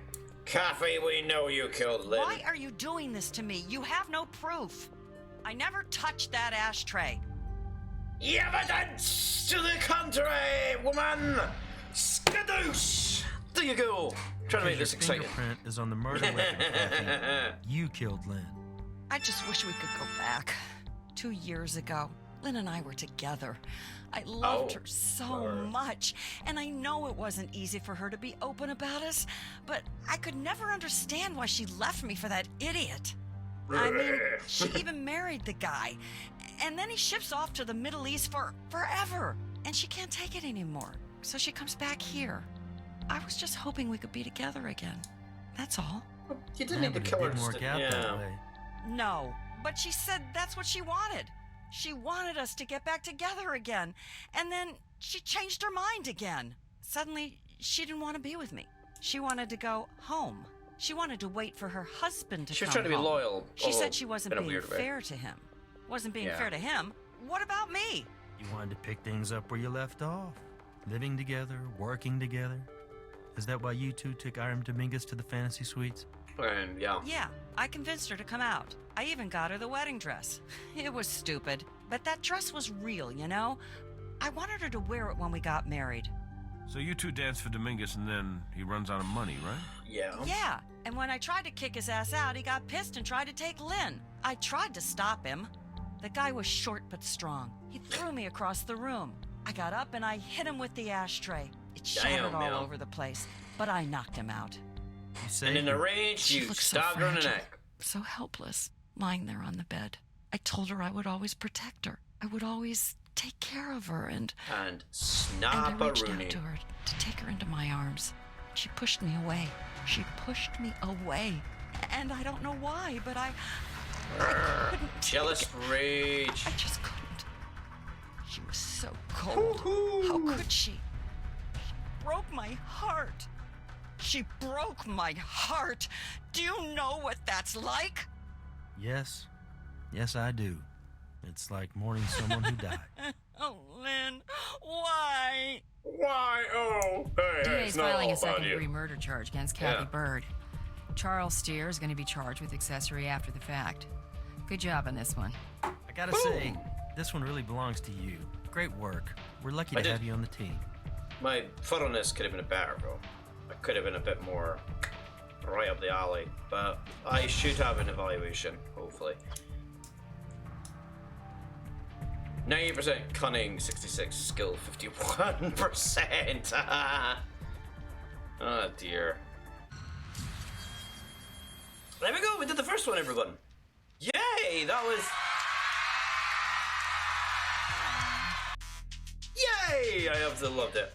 Speaker 1: Kathy, we know you killed Lynn.
Speaker 10: Why are you doing this to me? You have no proof. I never touched that ashtray.
Speaker 1: Evidence to the contrary, woman! Skadoosh! There you go. Trying to make this exciting.
Speaker 3: Your fingerprint is on the murder weapon, Kathy. You killed Lynn.
Speaker 10: I just wish we could go back. 2 years ago, Lynn and I were together. I loved her so much, and I know it wasn't easy for her to be open about us, but I could never understand why she left me for that idiot. I mean, she even married the guy, and then he ships off to the Middle East for forever, and she can't take it anymore, so she comes back here. I was just hoping we could be together again. That's all.
Speaker 1: You didn't need to kill her.
Speaker 3: That way.
Speaker 10: No, but she said that's what she wanted. She wanted us to get back together again, and then she changed her mind again. Suddenly, she didn't want to be with me. She wanted to go home. She wanted to wait for her husband to come home.
Speaker 1: She was trying to be loyal.
Speaker 10: She said she wasn't being fair to him. Wasn't being fair to him. What about me?
Speaker 3: You wanted to pick things up where you left off. Living together, working together. Is that why you two took Iram Dominguez to the fantasy suites?
Speaker 1: Yeah.
Speaker 10: Yeah, I convinced her to come out. I even got her the wedding dress. It was stupid, but that dress was real, you know? I wanted her to wear it when we got married.
Speaker 2: So you two danced for Dominguez and then he runs out of money, right?
Speaker 1: Yeah.
Speaker 10: Yeah, and when I tried to kick his ass out, he got pissed and tried to take Lynn. I tried to stop him. The guy was short but strong. He threw me across the room. I got up and I hit him with the ashtray. It shattered all over the place, but I knocked him out.
Speaker 1: And in a rage, you stabbed her in the neck.
Speaker 10: So helpless, lying there on the bed. I told her I would always protect her. I would always take care of her and I reached out to her to take her into my arms. She pushed me away. She pushed me away. And I don't know why, but I couldn't.
Speaker 1: Jealous rage.
Speaker 10: I just couldn't. She was so cold. How could she? She broke my heart. She broke my heart. Do you know what that's like?
Speaker 3: Yes. Yes, I do. It's like mourning someone who died.
Speaker 10: Oh, Lynn, why?
Speaker 1: Why? Oh, hey,
Speaker 7: DA's filing a second-degree murder charge against Kathy Bird. Charles Steer is going to be charged with accessory after the fact. Good job on this one.
Speaker 3: I gotta say, this one really belongs to you. Great work. We're lucky to have you on the team.
Speaker 1: My foot on this could have been better, bro. I could have been a bit more right up the alley, but I should have an evaluation, hopefully. 90% cunning, 66 skill, 51%. Oh dear. There we go, we did the first one, everyone. Yay, that was... Yay! I absolutely loved it.